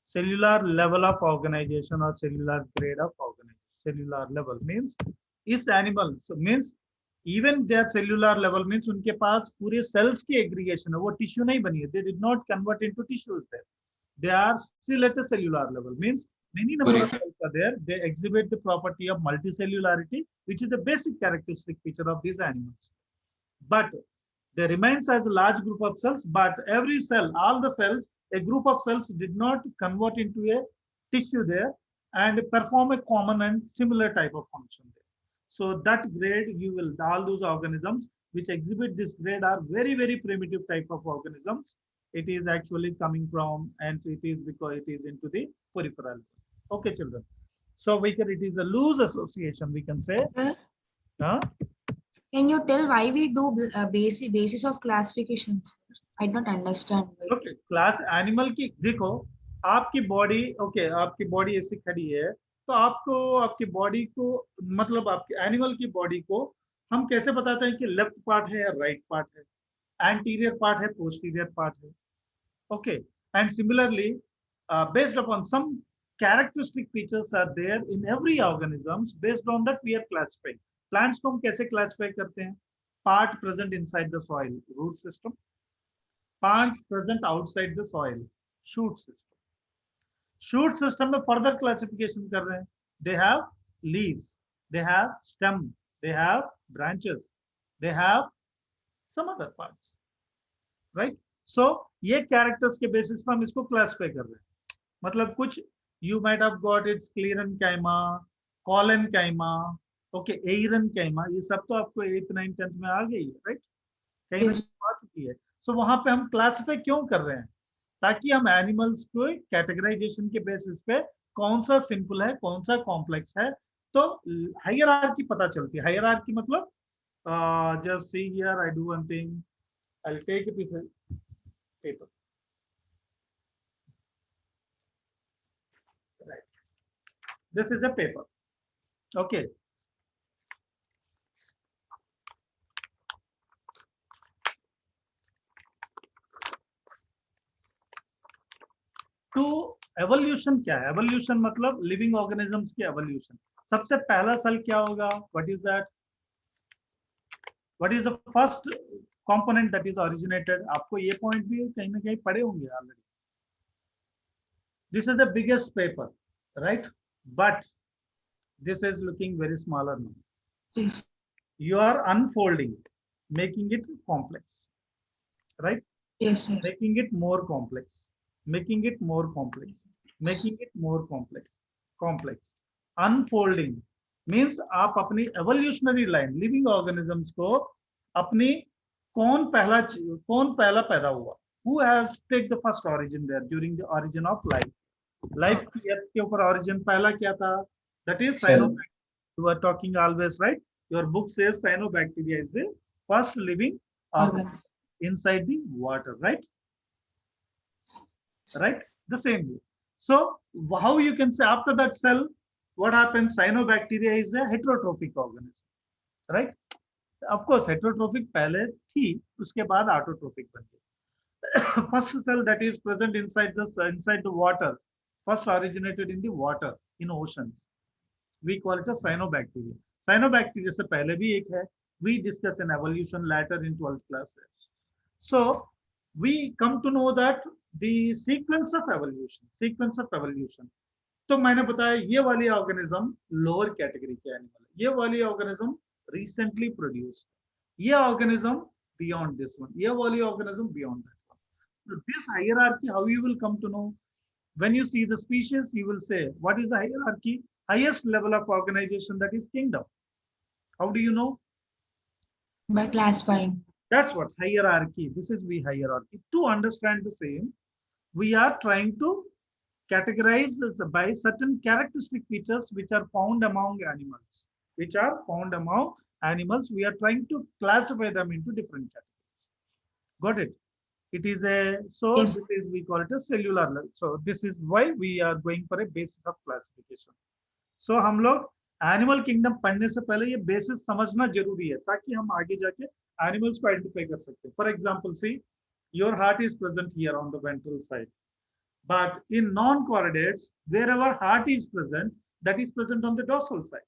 cellular level of organization or cellular grade of organization. Cellular level means इस animal, so means even their cellular level means उनके पास पूरे cells की aggregation है, वो tissue नहीं बनी है. They did not convert into tissues there. They are still at a cellular level. Means many number of cells are there. They exhibit the property of multicellularity, which is the basic characteristic feature of these animals. But there remains as a large group of cells, but every cell, all the cells, a group of cells did not convert into a tissue there and perform a common and similar type of function there. So that grade, you will, all those organisms which exhibit this grade are very primitive type of organisms. It is actually coming from, and it is because it is into the peripheral. Okay, children. So we can, it is a loose association, we can say. Sir, Huh? can you tell why we do basis of classifications? I don't understand. Okay, class animal की देखो, आपकी body, okay, आपकी body ऐसी खड़ी है, तो आपको आपकी बॉडी को, मतलब आपके एनिमल की बॉडी को हम कैसे बताते हैं कि लेफ्ट पार्ट है या राइट पार्ट है, एंटीरियर पार्ट है, पोस्टीरियर पार्ट है. Okay, and similarly, based upon some characteristic features are there in every organisms, based on that we are classifying. Plants को हम कैसे क्लासिफाई करते हैं? Part present inside the soil, root system, part present outside the soil, shoot system. Shoot system में further classification कर रहे हैं, they have leaves, they have stem, they have branches, they have some other parts, right? So ये characters के basis पर हम इसको classify कर रहे हैं। मतलब कुछ you might have got its sclerenchyma, collenchyma, okay, eirenchyma, ये सब तो आपको 8th 9th 10th में आ गई है, राइट? कहीं ना कहीं आ चुकी है। सो वहां पे हम क्लासिफाई क्यों कर रहे हैं? ताकि हम एनिमल्स को कैटेगराइजेशन के बेसिस पे कौन सा सिंपल है, कौन सा कॉम्प्लेक्स है, तो हायरार्की पता चलती है। हायरार्की मतलब just see here, I do one thing, I will take a piece of paper. This is a paper. Okay. तो एवोल्यूशन क्या है? एवोल्यूशन मतलब लिविंग ऑर्गेनिजम्स की एवोल्यूशन। सबसे पहला सेल क्या होगा? What is that? What is the first component that is originated? आपको ये पॉइंट भी कहीं ना कहीं पढ़े होंगे already. This is the biggest paper, right? But this is looking very smaller now. Yes. You are unfolding, making it complex, right? Yes, sir. Making it more complex, making it more complex, making it more complex. Unfolding means आप अपनी evolutionary line, living organisms को अपनी कौन पहला पैदा हुआ? Who has take the first origin there during the origin of life? Life की earth के ऊपर origin पहला क्या था? That is cyanobacteria. You are talking always, right? Your book says cyanobacteria is the first living organism inside the water, right? Right? The same way. So how you can say after that cell, what happens? Cyanobacteria is a heterotrophic organism, right? Of course, heterotrophic पहले थी, उसके बाद autotrophic बन गई। First cell that is present inside the water, first originated in the water, in oceans. We call it a cyanobacteria. Cyanobacteria से पहले भी एक है. We discuss in evolution later in 12th class. So we come to know that the sequence of evolution. तो मैंने बताया ये वाली ऑर्गेनिज्म लोअर कैटेगरी के एनिमल है, ये वाली ऑर्गेनिज्म रिसेंटली प्रोड्यूस्ड, ये ऑर्गेनिज्म बियॉन्ड दिस वन, ये वाली organism beyond that one. So this hierarchy, how you will come to know? When you see the species, you will say, what is the hierarchy? Highest level of organization, that is kingdom. How do you know? By classifying. That's what hierarchy. This is the hierarchy. To understand the same, we are trying to categorize by certain characteristic features which are found among animals. We are trying to classify them into different categories. Got it? It is a, so Yes. this is, we call it a cellular level. So this is why we are going for a basis of classification. So हम लोग animal kingdom पढ़ने से पहले ये basis समझना जरूरी है, ताकि हम आगे जाके एनिमल्स को आइडेंटिफाई कर सकते हैं. For example, see your heart is present here on the ventral side, but in non chordates wherever heart is present, that is present on the dorsal side.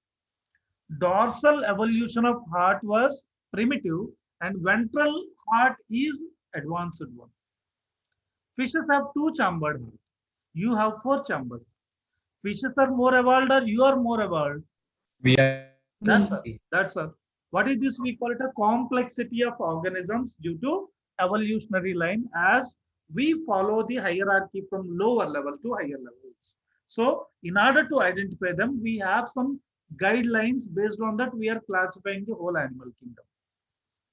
Dorsal evolution of heart was primitive and ventral heart is advanced one. Fishes have two chambered heart, you have four chambered. Fishes are more evolved or you are more evolved? We are That's all. What is this? We call it a complexity of organisms due to evolutionary line, as we follow the hierarchy from lower level to higher levels. So in order to identify them, we have some guidelines. Based on that, we are classifying the whole animal kingdom.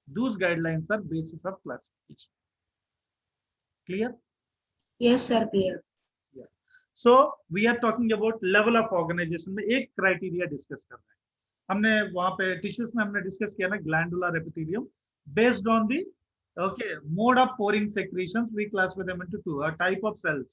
Those guidelines are basis of classification. Clear? Yes, sir, clear. So we are talking about level of organization में एक criteria discuss कर रहे हैं. हमने वहाँ पे tissues में हमने discuss किया ना glandular epithelium. Based on the mode of pouring secretions, we classify them into two. A type of cells.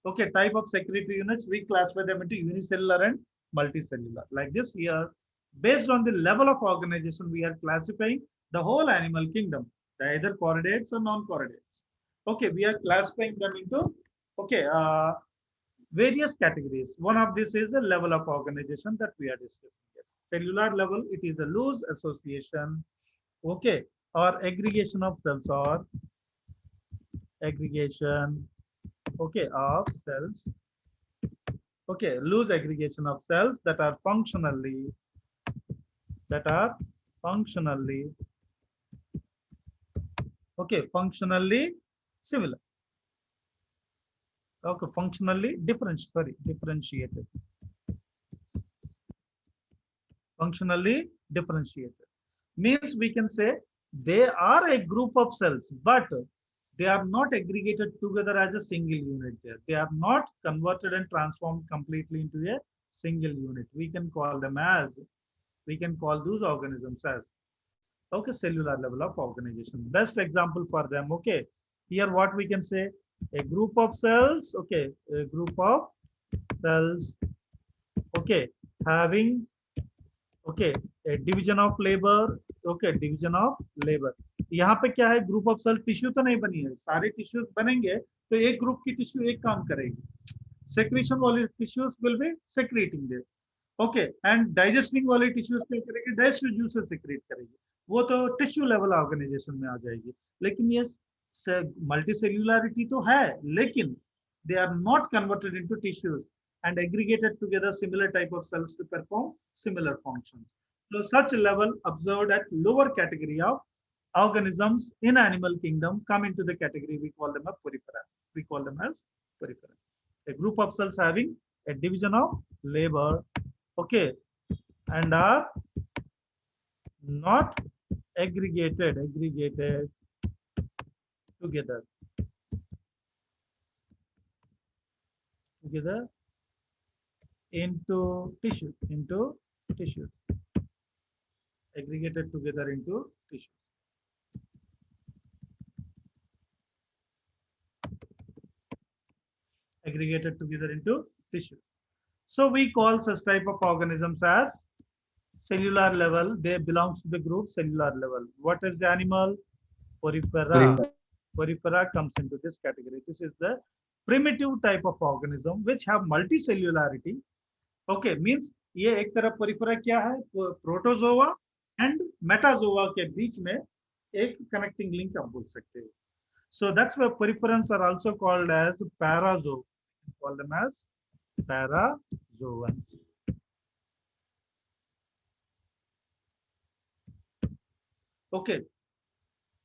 Okay, type of secretory units, we classify them into unicellular and multicellular. Like this here, based on the level of organization, we are classifying the whole animal kingdom, either chordates or non-chordates. Okay, we are classifying them into various categories. One of this is the level of organization that we are discussing here. cellular level, it is a loose association, okay, or aggregation of cells, or aggregation, okay, of cells, okay, loose aggregation of cells that are functionally, that are functionally, okay, functionally similar, okay, functionally differentiated, functionally differentiated means we can say they are a group of cells, but they are not aggregated together as a single unit there. They are not converted and transformed completely into a single unit. We can call them as, we can call those organisms as, okay, cellular level of organization. Best example for them, okay, here what we can say, a group of cells, okay, a group of cells, okay, having, okay, a division of labor, okay, division of labor. यहाँ पे क्या है, group of cell tissue तो नहीं बनी है, सारे tissues बनेंगे तो एक ग्रुप की टिश्यू एक काम करेगी, सेक्रेशन वाली tissues will be secreting there, okay, and digesting वाली टिश्यूज क्या करेगी, डाइजेस्टिव जूसेस सेक्रेट करेगी, वो तो टिश्यू लेवल ऑर्गेनाइजेशन में आ जाएगी। लेकिन ये मल्टी सेल्युलरिटी तो है, लेकिन they are not converted into tissues and aggregated together similar type of cells to perform similar functions. So such level observed at lower category of organisms in animal kingdom come into the category, we call them a porifera. We call them as porifera. A group of cells having a division of labor, okay, and are not aggregated together into tissue, aggregated together into tissue. Aggregated together into tissue. So we call such type of organisms as cellular level. They belongs to the group cellular level. What is the animal? Porifera. Porifera comes into this category. This is the primitive type of organism which have multicellularity. Okay, means ये एक तरफ Porifera क्या है, protozoa and Metazoa के बीच में एक connecting link आप बोल सकते हो. So that's why poriferans are also called as parazoa. Call them as parazoans. Okay,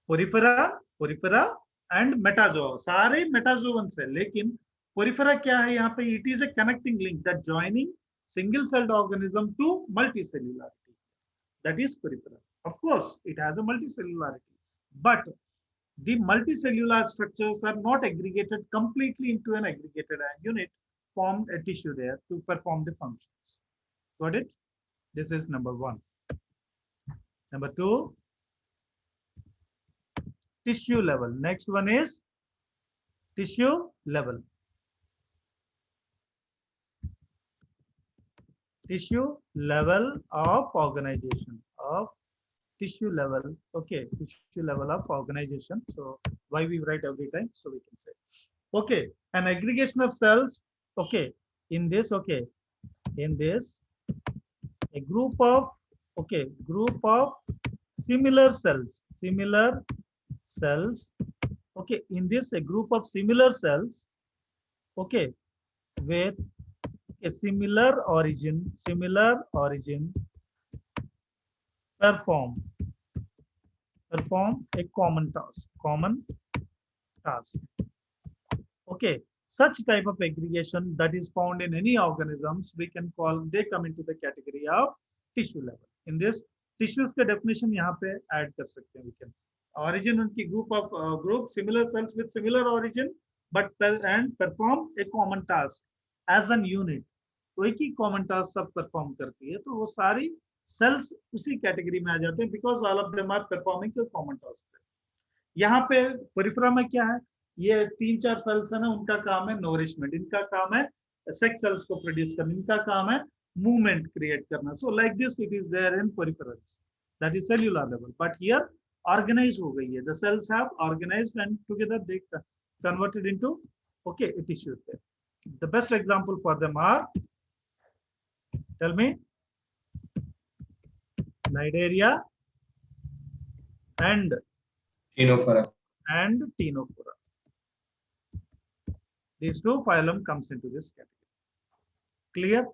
Porifera and Metazoa सारे मेटाजोवन है, लेकिन पोरिफेरा क्या है यहाँ पे, it is a connecting link that joining single celled organism to multicellularity, that is Porifera. Of course it has a multicellularity, but the multicellular structures are not aggregated completely into an aggregated unit, formed a tissue there to perform the functions. Got it? This is number one. Number two, tissue level. Next one is tissue level. Tissue level of organization, of tissue level, okay, tissue level of organization. So why we write every time, so we can say, okay, an aggregation of cells, okay, in this, okay, in this, a group of, okay, group of similar cells, okay, in this a group of similar cells, okay, with a similar origin perform a common task. Okay, such type of aggregation that is found in any organisms, we can call, they come into the category of tissue level. In this, tissues के definition यहाँ पे add कर सकते हैं. We can origin उनकी group similar cells with similar origin but and perform a common task as an unit. तो एक ही common task सब perform करती है, तो वो सारी सेल्स उसी कैटेगरी में आ जाते हैं, because all of them are performing the common task. यहाँ पे पोरिफेरा में क्या है, ये 3-4 सेल्स है ना, उनका काम है नोरिशमेंट, इनका काम है सेक्स सेल्स को प्रोड्यूस करना, इनका काम है मूवमेंट क्रिएट करना. So like this it is there in poriferals, that is cellular level, but here organize हो गई है, the cells have organized and together they converted into, okay, tissues. The best example for them are, tell me, Cnidaria and Ctenophora. Ctenophora. These two phylum comes into this category. Clear?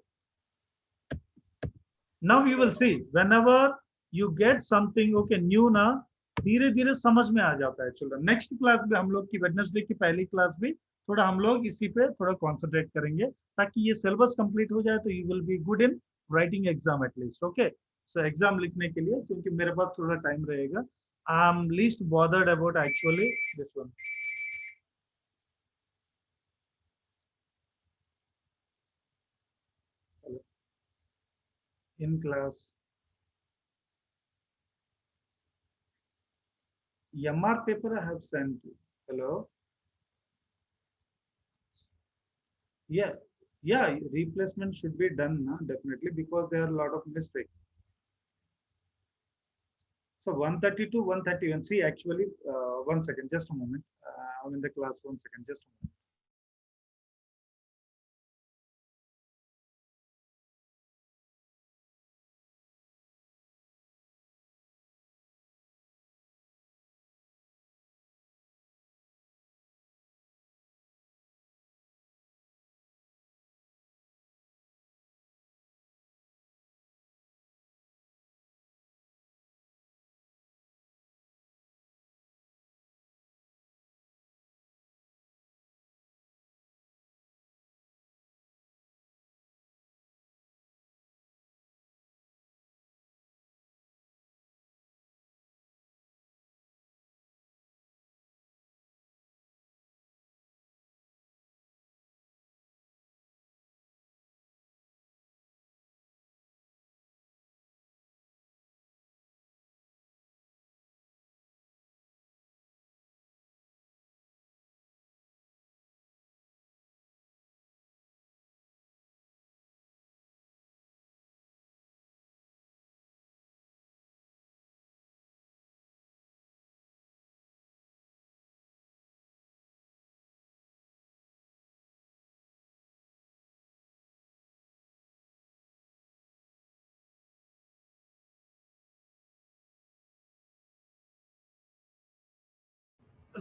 Now you will see whenever you get something okay new ना धीरे धीरे समझ में आ जाता है children. Next class में हम लोग की वेडनेसडे की पहली क्लास भी थोड़ा हम लोग इसी पे थोड़ा कॉन्सेंट्रेट करेंगे ताकि ये सिलेबस कंप्लीट हो जाए तो you will be good in writing exam at least. Okay, so exam लिखने के लिए क्योंकि मेरे पास थोड़ा टाइम रहेगा. I am least bothered about actually this one. In class, MR paper I have sent you. Hello. Yes, yeah, replacement should be done na, definitely because there are a lot of mistakes. So 132, 131. See, actually, 1 second, just a moment. I'm in the class. 1 second, just a moment.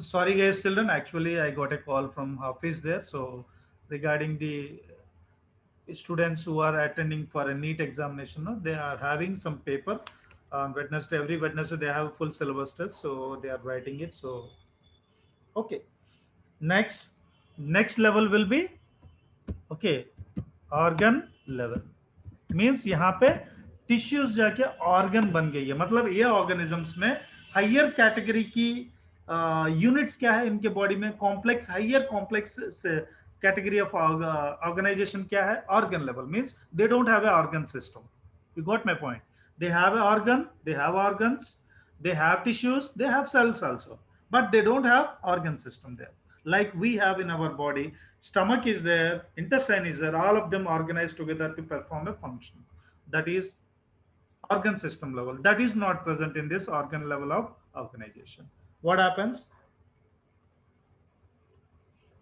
Sorry guys, children, actually I got a call from office there. So regarding the students who are attending for a NEET examination, no, they are having some paper on Wednesday. Every Wednesday they have full syllabus test, so they are writing it. So okay, next level will be okay, organ level. Means यहाँ पे tissues जाके organ बन गई है. मतलब ये organisms में higher category की यूनिट्स क्या है इनके बॉडी में, complex higher complex category of organisation क्या है, organ level. Means they don't have a organ system. You got my point. They have a organ, they have organs, they have tissues, they have cells also, but they don't have organ system there like we have in our body. Stomach is there, intestine is there, all of them organized together to perform a function. That is organ system level. That is not present in this organ level of organization. What happens?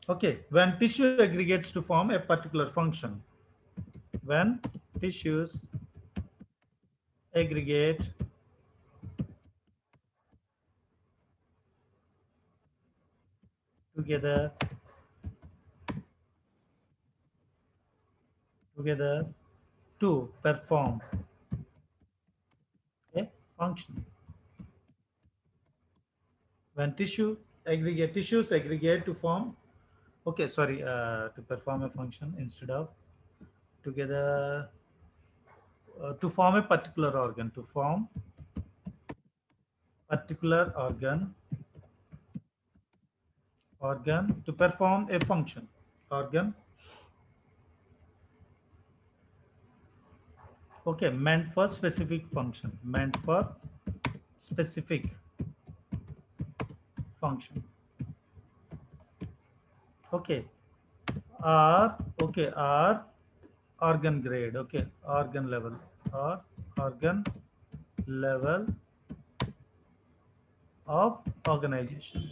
Okay, when tissue aggregates to form a particular function, when tissues aggregate together to perform a function. When tissues aggregate to form, okay, sorry, to perform a function instead of together to form a particular organ, to form particular organ to perform a function, organ, okay, meant for specific function, meant for specific function. Okay, or organ grade, okay, organ level or organ level of organization.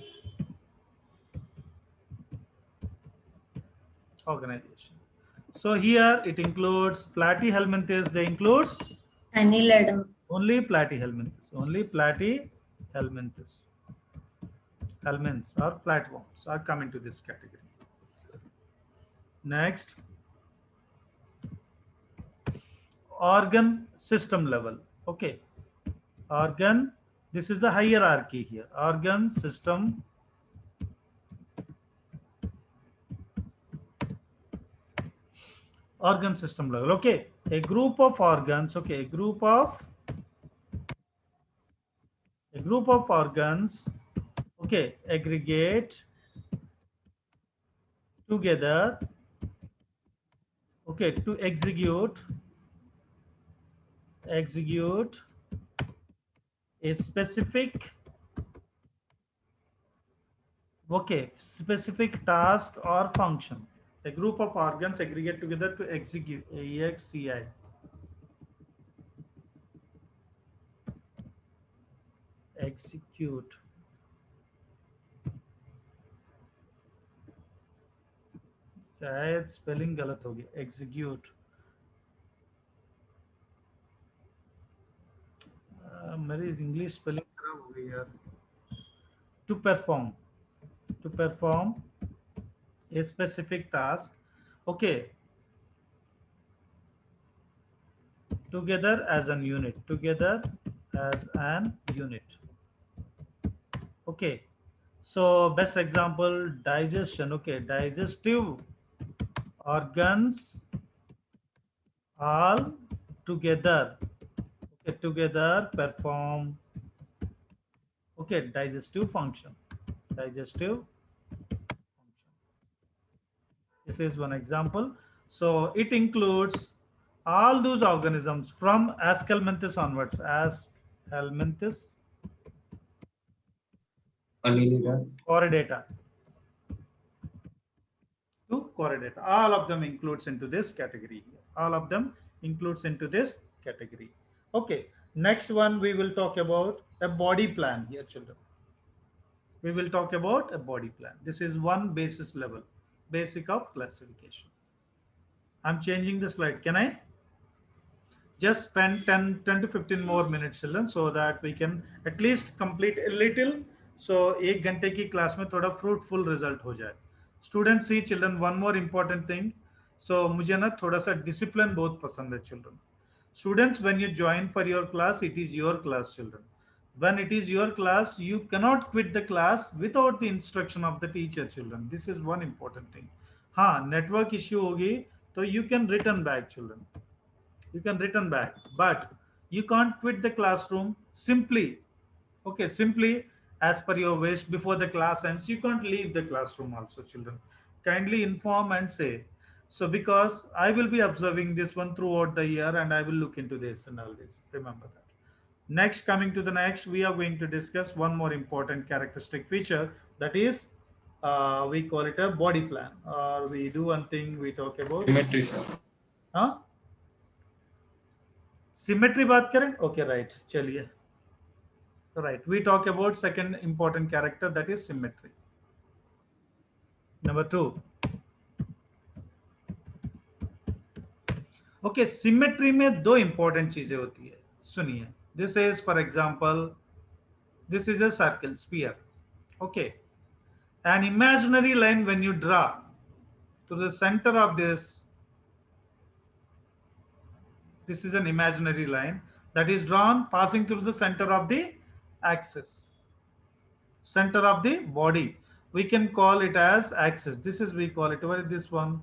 So here it includes platyhelminthes, they includes Annelida. Only platyhelminthes. Only platyhelminthes. Helminths or flatworms are coming to this category. Next, organ system level. Okay, organ. This is the hierarchy here. Organ system. Organ system level. Okay, a group of organs. Okay, a group of organs. Okay, aggregate together. Okay, to execute a specific task or function. A group of organs aggregate together to execute EXCI. Execute. शायद spelling गलत होगी. Execute. मेरी English spelling खराब हो गई यार. To perform a specific task. Okay, together as an unit. Okay, so best example, digestion. Okay, digestive organs all together. Okay, together perform. Okay, digestive function. This is one example. So it includes all those organisms from Aschelminthus onwards. Aschelminthus, Annelida, Chordata to Chordata. All of them includes into this category here. All of them includes into this category. Okay. Next one we will talk about a body plan here, children. We will talk about a body plan. This is one basis level, basic of classification. I'm changing the slide. Can I? Just spend 10 to 15 more minutes, children, so that we can at least complete a little. So एक घंटे की class में थोड़ा fruitful result हो जाए. Students, see children, one more important thing. So मुझे ना थोड़ा सा discipline बहुत पसंद है, children. Students, when you join for your class, it is your class, children. When it is your class, you cannot quit the class without the instruction of the teacher, children. This is one important thing. हाँ, network issue होगी तो you can return back, children. You can return back, but you can't quit the classroom simply. Okay, simply as per your wish before the class ends. You can't leave the classroom also, children. Kindly inform and say. So because I will be observing this one throughout the year and I will look into this and all this. Remember that. Next, coming to the next, we are going to discuss one more important characteristic feature, that is we call it a body plan, or we do one thing, we talk about symmetry, sir. huh? Symmetry बात करें? Okay, right. चलिए. Right. We talk about second important character, that is symmetry. Number 2. Okay, symmetry में दो important चीजें होती है. सुनिए. This is, for example, this is a circle, sphere. Okay. An imaginary line when you draw to the center of this. This is an imaginary line that is drawn passing through the center of the axis, center of the body. We can call it as axis. This is, we call it, what is this one?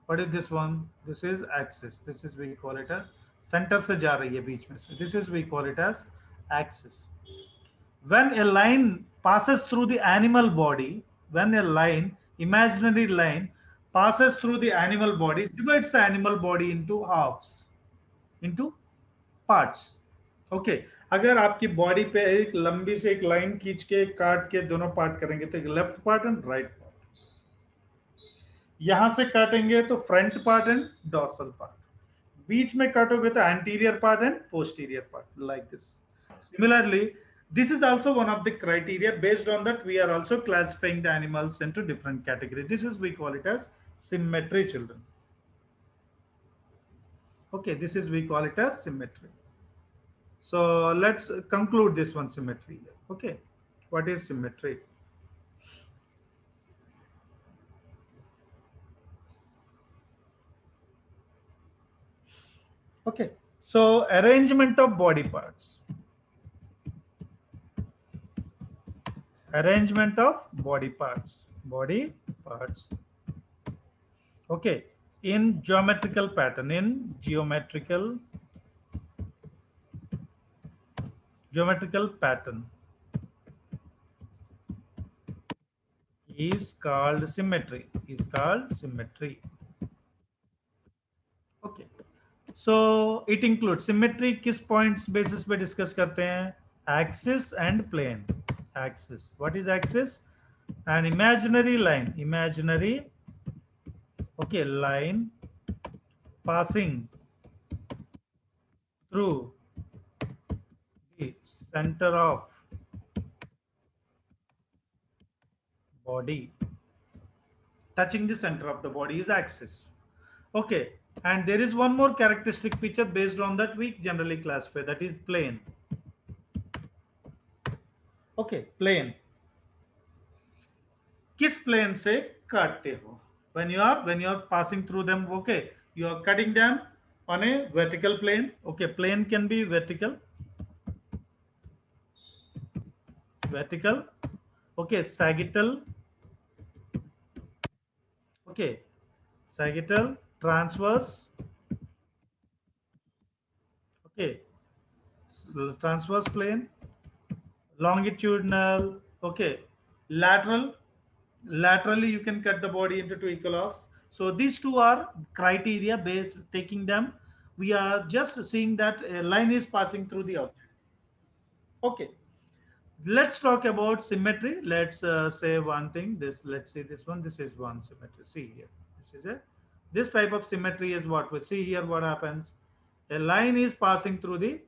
What is this one? This is axis. This is, we call it a center से जा रही है बीच में से. This is, we call it as axis. When a line passes through the animal body, when a line, imaginary line, passes through the animal body, divides the animal body into halves, into parts. Okay, अगर आपकी body पे एक लंबी से एक line खींच के काट के दोनों पार्ट करेंगे तो left part and right part. यहां से काटेंगे तो front part and dorsal part. बीच में काटोगे तो anterior part and posterior part, like this. Similarly, this is also one of the criteria. Based on that, we are also classifying the animals into different categories. This is, we call it as symmetry, children. Okay, this is, we call it as symmetry. So let's conclude this one, symmetry. Okay, what is symmetry? Okay, so arrangement of body parts. Arrangement of body parts. Body parts. Okay, in geometrical pattern. In geometrical pattern is called symmetry. Is called symmetry. Okay. So it includes symmetry. किस points basis पे discuss करते हैं? Axis and plane. Axis. What is axis? An imaginary line. Imaginary. Okay, line passing through the center of body. Touching the center of the body is axis. Okay, and there is one more characteristic feature based on that we generally classify, that is plane. Okay, plane. किस plane से काटते हो? When you are passing through them, okay, you are cutting them on a vertical plane. Okay, plane can be vertical. Okay, sagittal. Okay, sagittal, transverse. Okay, transverse plane, longitudinal. Okay, laterally you can cut the body into two equal halves. So these two are criteria based. Taking them, we are just seeing that a line is passing through the object. Okay, let's talk about symmetry. Let's say one thing. Let's see this one. This is one symmetry. See here, this type of symmetry is what we see here. What happens? A line is passing through the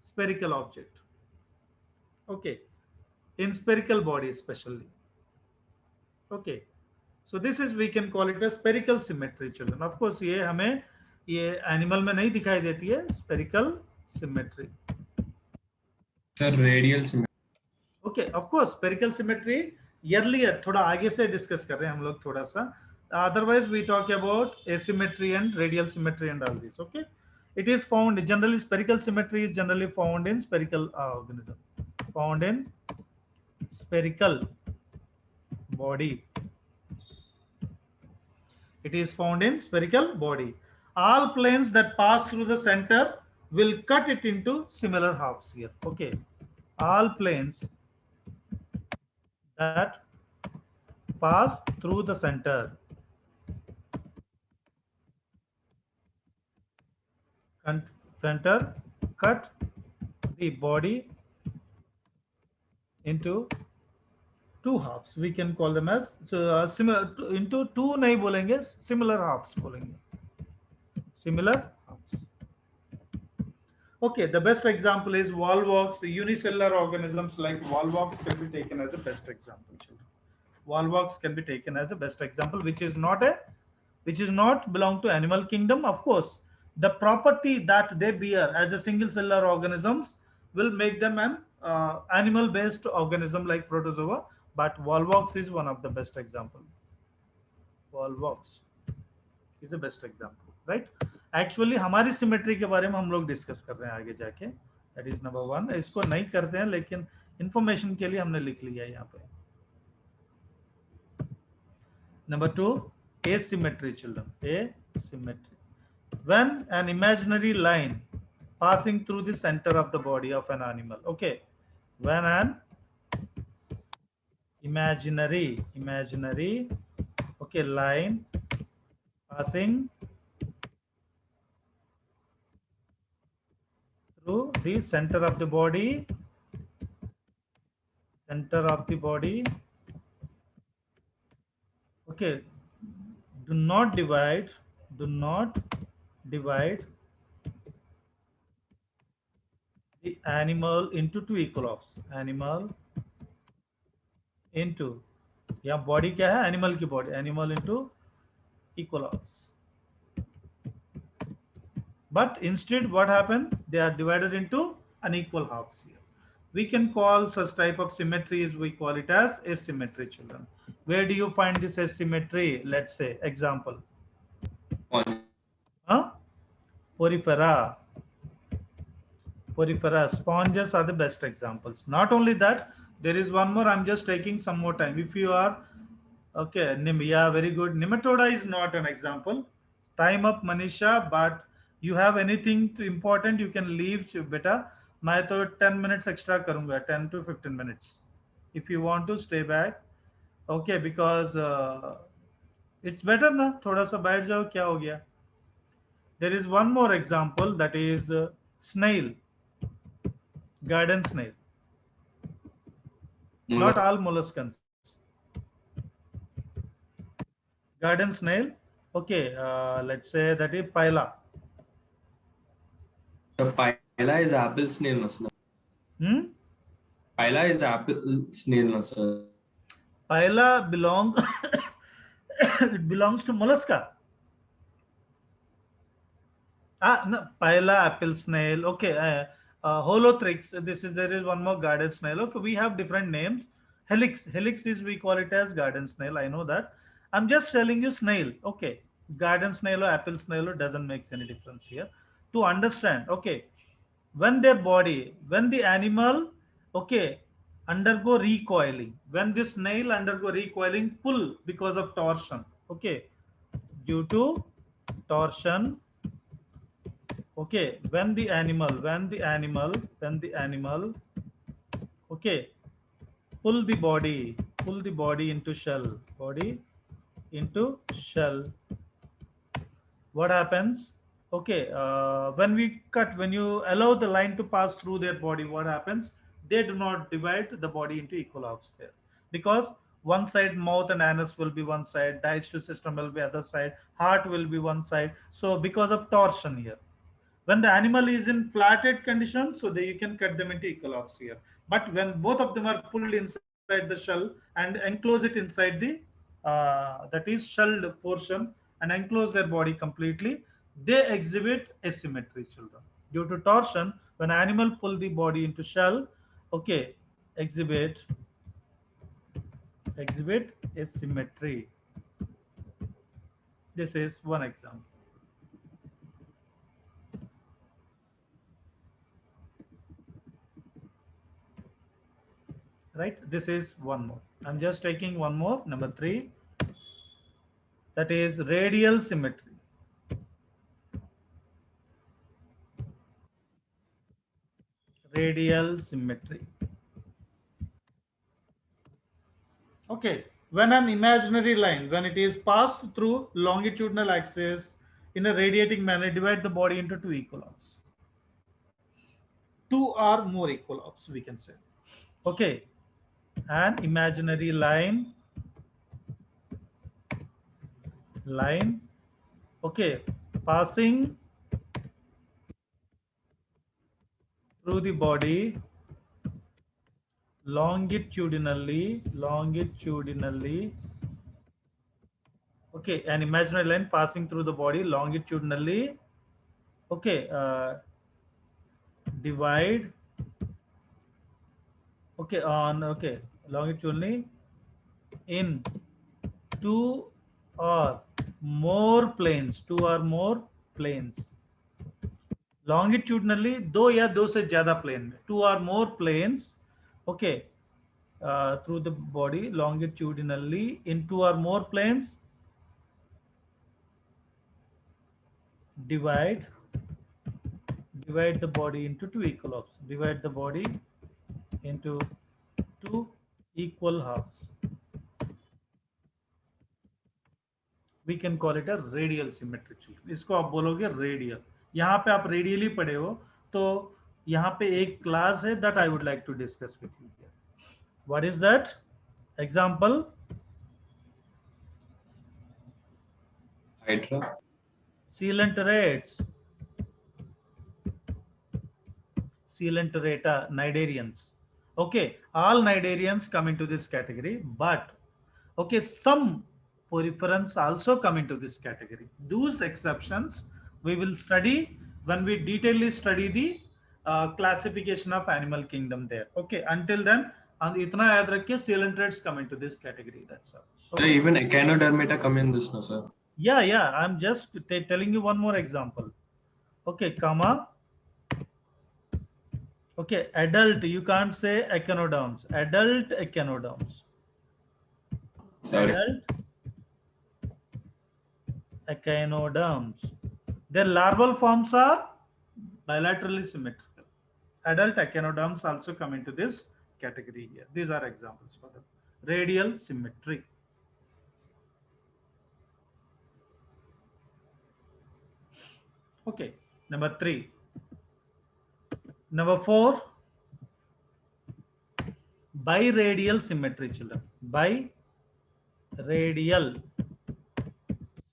spherical object. Okay, in spherical body especially. Okay, so this is, we can call it a spherical symmetry, children. Of course ये हमें ये animal में नहीं दिखाई देती है, spherical symmetry. Sir, radial symmetry. Okay, of course spherical symmetry earlier थोड़ा आगे से discuss कर रहे हैं हम लोग थोड़ा सा. Otherwise we talk about asymmetry and radial symmetry and all this. Okay, it is found generally, spherical symmetry is generally found in spherical organism, found in spherical body. It is found in spherical body. All planes that pass through the center will cut it into similar halves here. Okay, all planes that pass through the center cut the body into two halves. We can call them as similar into two नहीं बोलेंगे, similar halves बोलेंगे, similar halves. Okay, the best example is volvox. Unicellular organisms like volvox can be taken as a best example, children. Volvox can be taken as a best example, which is not belong to animal kingdom. Of course, the property that they bear as a single cellular organisms will make them an animal based organism like protozoa, but volvox is one of the best example. Volvox is the best example, right? Actually हमारी symmetry के बारे में हम लोग discuss कर रहे हैं आगे जाके. That is number 1. इसको नहीं करते हैं लेकिन इंफॉर्मेशन के लिए हमने लिख लिया है यहाँ पे. Number 2, asymmetry, children. Asymmetry. When an imaginary line passing through the center of the body of an animal. Okay, when an imaginary okay line passing through the center of the body, okay, do not divide the animal into two equal halves. Animal into, यहाँ body क्या है? Animal की body. Animal into equal halves. But instead what happened? They are divided into unequal halves here. We can call such type of symmetries, we call it as asymmetry, children. Where do you find this asymmetry? Let's say example. Huh? Porifera. Porifera. Sponges are the best examples. Not only that, there is one more. I'm just taking some more time. If you are okay, yeah, very good. Nematoda is not an example. Time up, Manisha, but you have anything important, you can leave better. मैं तो 10 minutes extra करूँगा, 10 to 15 minutes. If you want to stay back, okay, because it's better ना, थोड़ा सा बैठ जाओ, क्या हो गया? There is one more example, that is snail, garden snail. Not all molluscans. Garden snail. Okay, let's say that is Pila. The Pila is apple snail, no, sir. Pila is apple snail, no, sir. Pila belongs it belongs to mollusca. No, Pila, apple snail. Okay, Holothrix. There is one more garden snail. Okay, we have different names. Helix. Helix is, we call it as garden snail. I know that. I'm just telling you snail. Okay, garden snail or apple snail doesn't make any difference here. To understand, okay, when the animal, okay, undergo recoiling, when this snail undergo recoiling, pull because of torsion, okay, due to torsion, okay, when the animal, okay, pull the body into shell, what happens? Okay, when you allow the line to pass through their body, what happens? They do not divide the body into equal halves there, because one side, mouth and anus will be one side, digestive system will be other side, heart will be one side. So because of torsion here, when the animal is in flatted condition, so you can cut them into equal halves here. But when both of them are pulled inside the shell and enclose it inside the that is shelled portion, and enclose their body completely, they exhibit asymmetry, children. Due to torsion, when animal pull the body into shell, okay, exhibit asymmetry. This is one example. Right, this is one more. I'm just taking one more, number 3, that is radial symmetry. Okay, when an imaginary line, when it is passed through longitudinal axis in a radiating manner, divide the body into two equal halves, 2 or more equal halves, we can say. Okay, an imaginary line, okay, passing through the body longitudinally, okay, an imaginary line passing through the body longitudinally, okay, divide, okay, longitudinally in 2 or more planes, longitudinally, दो या दो से ज्यादा plane में, 2 or more planes, okay, through the body longitudinally in 2 or more planes, divide the body into two equal halves. Divide the body into two equal halves. We can call it a radial symmetry. इसको आप बोलोगे radial. यहाँ पे आप radially पढ़े हो, तो यहाँ पे एक क्लास है that I would like to discuss with you here. What is that? Example? Hydra. Coelenterate, cnidarians. Okay, all cnidarians come into this category, but okay, some poriferans also come into this category. Those exceptions we will study when we detailedly study the classification of animal kingdom there. Okay, until then, and itna yaad rakhiye, coelentrates come into this category. That's all. Sir, Okay. even echinodermata come in this, no, sir? Yeah, I'm just telling you one more example. Okay, comma. Okay, adult, you can't say echinoderms. Adult echinoderms. Sorry. Adult echinoderms. Their larval forms are bilaterally symmetrical. Adult echinoderms also come into this category here. These are examples for them. Radial symmetry. Okay, number 3. Number 4, biradial symmetry, children. Biradial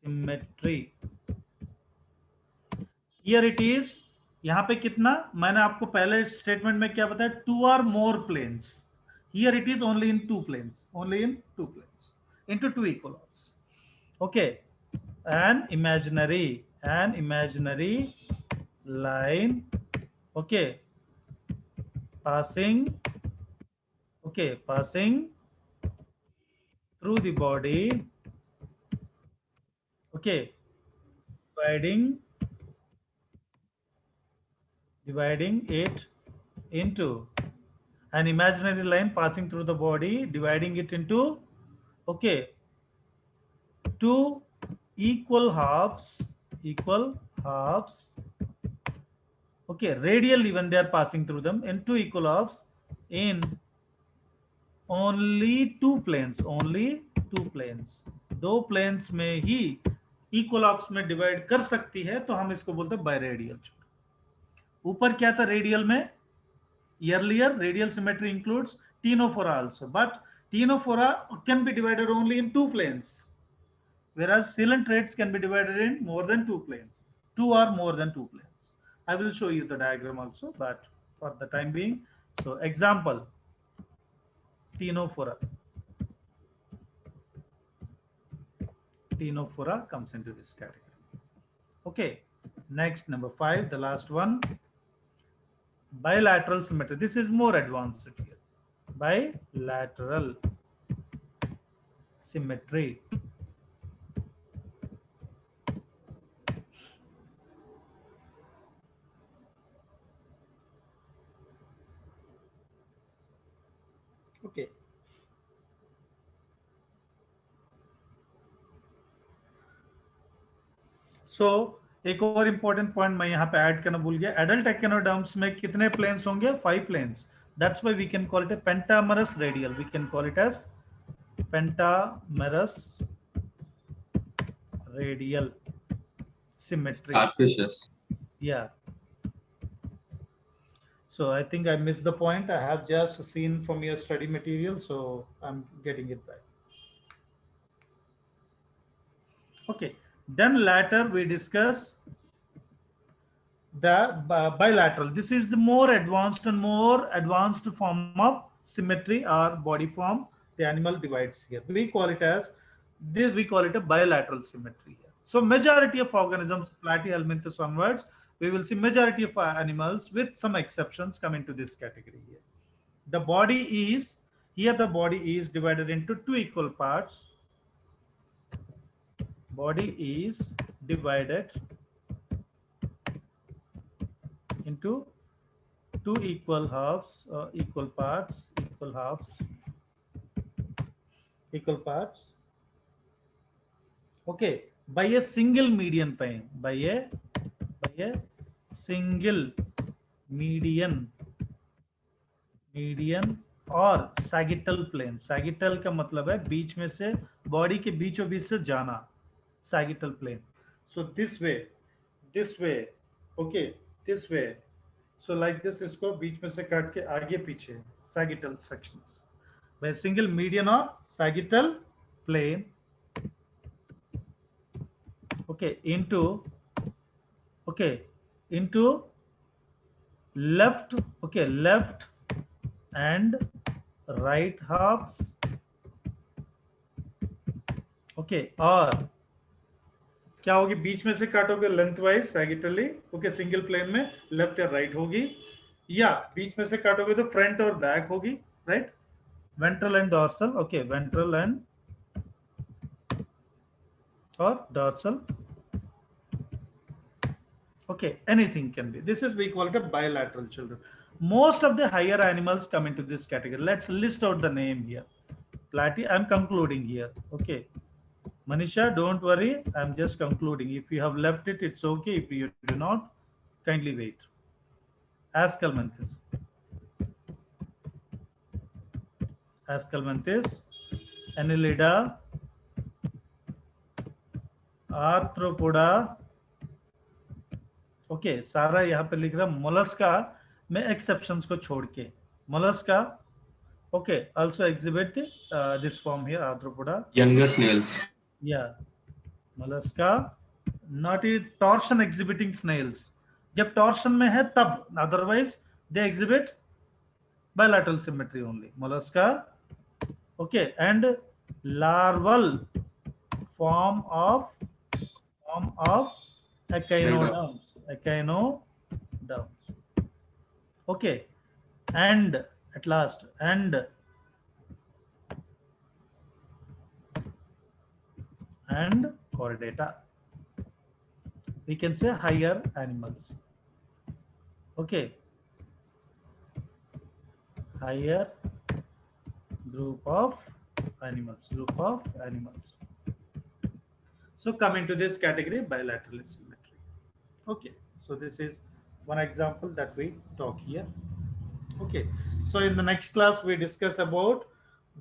symmetry. Here it is. यहाँ पे कितना, मैंने आपको पहले statement में क्या बताया, 2 or more planes. Here it is only in 2 planes, only in 2 planes, into 2 equal orbs. Okay, an imaginary line, okay, passing through the body, okay, dividing it into an imaginary line passing through the body, dividing it into, okay, 2 equal halves, okay, radially when they are passing through them, in 2 equal halves in only 2 planes, 2 planes में ही equal halves में divide कर सकती है, तो हम इसको बोलते हैं biradial. ऊपर क्या था रेडियल में? Earlier radial symmetry includes Ctenophora also, but Ctenophora can be divided only in 2 planes, whereas coelentrates can be divided in more than 2 planes, 2 or more than 2 planes. I will show you the diagram also, but for the time being, so example, Ctenophora comes into this category. Okay, next, number 5, the last one, bilateral symmetry. This is more advanced here. Bilateral symmetry. Okay. So एक और important point मैं यहाँ पे add करना भूल गया, adult echinoderms में कितने प्लेन्स होंगे? 5 planes. That's why we can call it a pentamerous radial. We can call it as pentamerous radial symmetry. Starfishes. Yeah. So I think I missed the point. I have just seen from your study material, so I'm getting it back. Okay. Then later we discuss the bilateral. This is the more advanced form of symmetry or body form the animal divides here. We call it a bilateral symmetry here. So majority of organisms, Platyhelminthes onwards, we will see majority of animals with some exceptions come into this category here. The body is divided into 2 equal parts. Body is divided into 2 equal halves, equal parts. Okay, by a single median plane, by a single median और sagittal plane. Sagittal का मतलब है बीच में से, body के बीचों बीच से जाना, sagittal plane. So this way, okay, this way. So like this, इसको बीच में से काट के आगे पीछे sagittal sections by a single median or sagittal plane, okay, into left and right halves, okay, or क्या होगी, बीच में से काटोगे length wise sagittally, okay, single plane में लेफ्ट या राइट होगी, या बीच में से काटोगे तो फ्रंट और बैक होगी, right, ventral and dorsal, okay, ventral and और dorsal, okay, anything can be. This is, we call it a bilateral, children. Most of the higher animals come into this category. Let's list out the name here. Platy, I'm concluding here, okay. Manisha, don't worry, I'm just concluding. If you have left it, it's okay. If you do not, kindly wait. Ascalmanthus, Annelida, arthropoda, okay, सारा यहाँ पे लिख रहा Mollusca में exceptions को छोड़ के, mollusca, okay, also exhibit this form here, arthropoda, Younger snails. या mollusca, not a torsion exhibiting snails, जब टॉर्शन में है तब, otherwise they exhibit bilateral symmetry only, mollusca, okay, and larval form of echinoderms, okay, and at last, and chordata, we can say higher animals, okay, higher group of animals. So come into this category, bilateral symmetry. Okay, so this is one example that we talk here. Okay, so in the next class we discuss about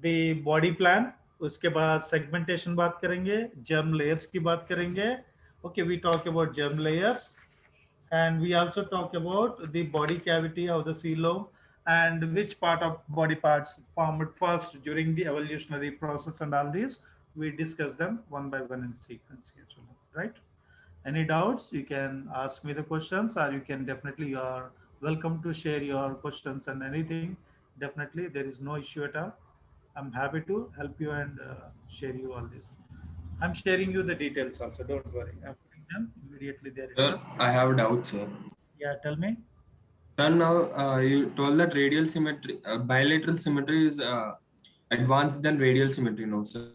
the body plan. उसके बाद segmentation बात करेंगे, germ layers की बात करेंगे. Okay, we talk about germ layers, and we also talk about the body cavity of the coelom and which part of body parts formed first during the evolutionary process, and all these we discuss them one by one in sequence here, children, right? Any doubts, you can ask me the questions, or you can definitely, you are welcome to share your questions and anything. Definitely, there is no issue at all. I'm happy to help you and share you all this. I'm sharing you the details also, don't worry. I'm putting them immediately there. Sir, I have a doubt, sir. Yeah, tell me. Sir, now you told that radial symmetry, bilateral symmetry is advanced than radial symmetry, no, sir?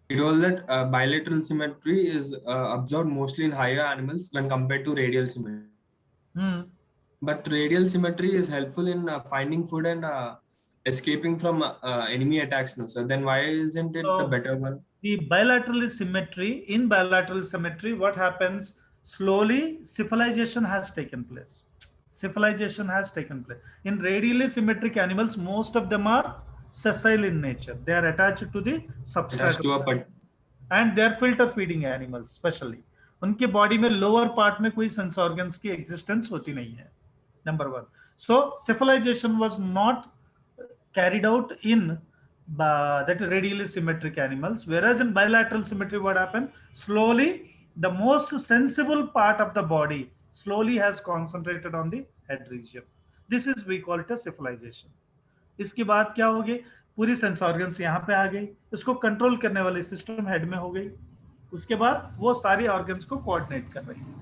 You told that bilateral symmetry is observed mostly in higher animals when compared to radial symmetry. But radial symmetry is helpful in finding food and escaping from enemy attacks, no, sir? Then why isn't it the better one? The bilateral symmetry, in bilateral symmetry, what happens? Slowly, civilization has taken place. In radially symmetric animals, most of them are sessile in nature. They are attached to the substrate, and they are filter feeding animals, especially. उनके body में lower part में कोई sense organs की existence होती नहीं है, number one. So civilization was not carried out in that radially symmetric animals, whereas in bilateral symmetry what happened, slowly the most sensible part of the body slowly has concentrated on the head region. This is, we call it a civilization. इसके बाद क्या हो गई, पूरी sense organs यहाँ पे आ गई, इसको कंट्रोल करने वाली सिस्टम हेड में हो गई, उसके बाद वो सारी ऑर्गन्स को कोऑर्डिनेट कर रही है.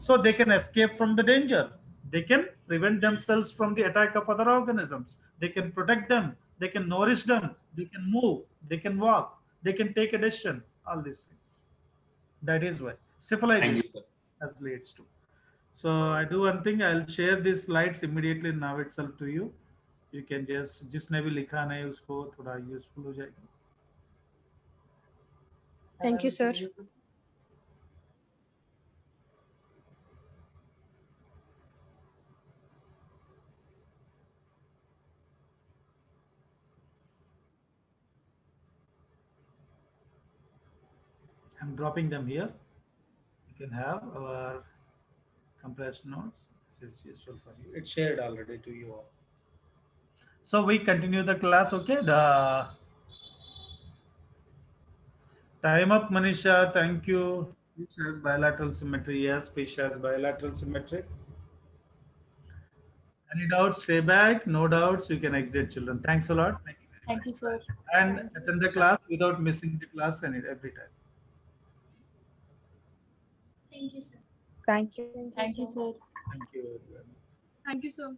So they can escape from the danger, they can prevent themselves from the attack of other organisms, they can protect them, they can nourish them, they can move, they can walk, they can take a decision, all these things. That is why civilization has leads to. So I do one thing, I'll share these slides immediately now itself to you. You can just, जिसने भी लिखा नहीं उसको थोड़ा useful हो जाएगा. Thank you, sir. I'm dropping them here. You can have our compressed notes. This is useful for you. It's shared already to you all. So we continue the class, okay? The time up, Manisha. Thank you. Fish has bilateral symmetry. Yes, fish has bilateral symmetry. Any doubts? Stay back. No doubts. You can exit, children. Thanks a lot. Thank you, sir. And attend the class without missing the class every time. Thank you, sir. Thank you. Thank you, sir. Thank you, everyone. Thank you, sir.